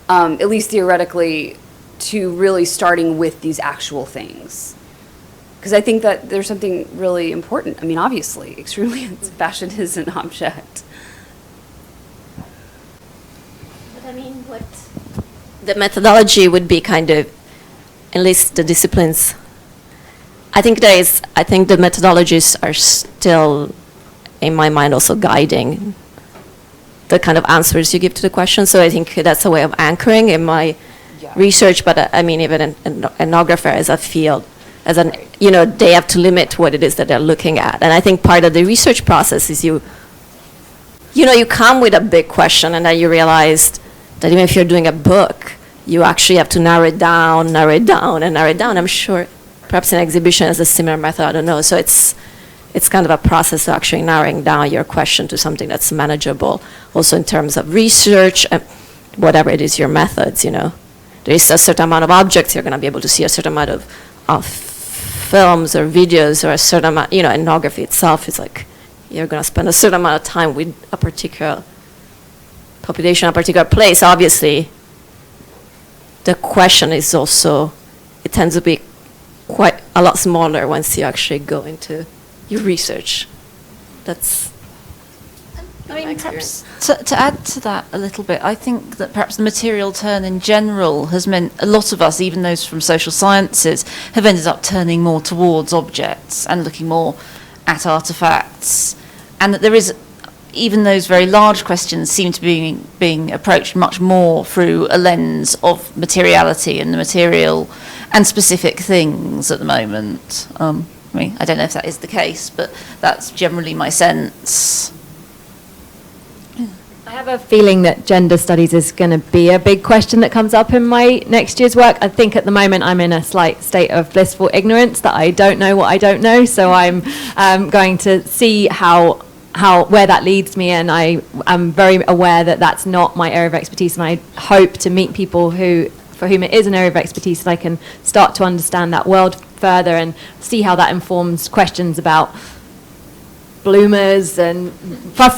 at least theoretically, to really starting with these actual things? Because I think that there's something really important. I mean, obviously, extremely, fashion is an object. But I mean, what the methodology would be kind of, at least the disciplines, I think the methodologies are still, in my mind, also guiding the kind of answers you give to the question. So I think that's a way of anchoring in my research, but I mean, even an ethnographer as a field, they have to limit what it is that they're looking at. And I think part of the research process is you come with a big question and then you realize that even if you're doing a book, you actually have to narrow it down. I'm sure perhaps an exhibition has a similar method, I don't know. So it's kind of a process of actually narrowing down your question to something that's manageable, also in terms of research, and whatever it is, your methods, There is a certain amount of objects, you're going to be able to see a certain amount of films or videos, or a certain amount, ethnography itself is you're going to spend a certain amount of time with a particular population, a particular place. Obviously, the question is also, it tends to be quite a lot smaller once you actually go into your research. That's perhaps to add to that a little bit, I think that perhaps the material turn in general has meant a lot of us, even those from social sciences, have ended up turning more towards objects and looking more at artifacts, and that there is, even those very large questions seem to be being approached much more through a lens of materiality and the material and specific things at the moment. I don't know if that is the case, but that's generally my sense. I have a feeling that gender studies is going to be a big question that comes up in my next year's work. I think at the moment I'm in a slight state of blissful ignorance that I don't know what I don't know, so I'm going to see where that leads me, and I am very aware that that's not my area of expertise, and I hope to meet people for whom it is an area of expertise, and I can start to understand that world further and see how that informs questions about bloomers and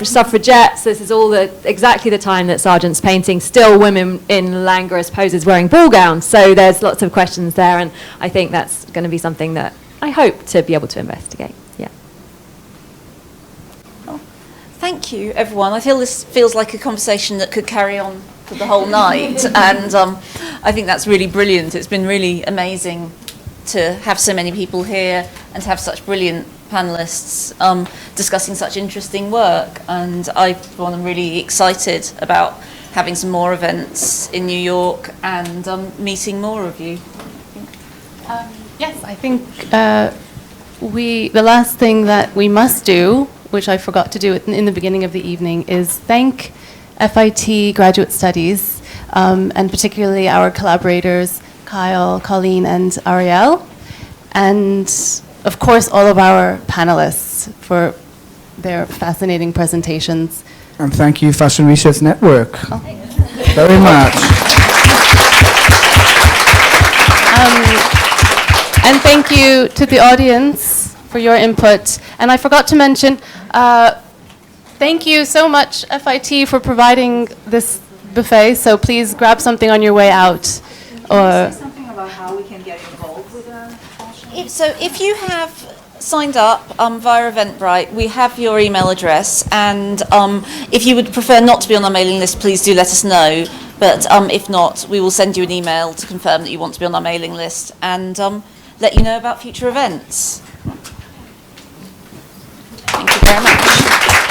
suffragettes. This is all exactly the time that Sargent's painting still women in languorous poses wearing ball gowns. So there's lots of questions there, and I think that's going to be something that I hope to be able to investigate. Yeah. Thank you, everyone. I feel this feels like a conversation that could carry on for the whole night, and I think that's really brilliant. It's been really amazing to have so many people here and to have such brilliant panelists discussing such interesting work, and I'm really excited about having some more events in New York and meeting more of you. Yes, I think the last thing that we must do, which I forgot to do in the beginning of the evening, is thank FIT Graduate Studies, and particularly our collaborators, Kyle, Colleen, and Ariel, and of course all of our panelists for their fascinating presentations. And thank you, Fashion Research Network, very much. And thank you to the audience for your input. And I forgot to mention, thank you so much, FIT, for providing this buffet. So please grab something on your way out. Say something about how we can get involved with fashion? So if you have signed up via Eventbrite, we have your email address, and if you would prefer not to be on our mailing list, please do let us know. But if not, we will send you an email to confirm that you want to be on our mailing list, and let you know about future events. Thank you very much.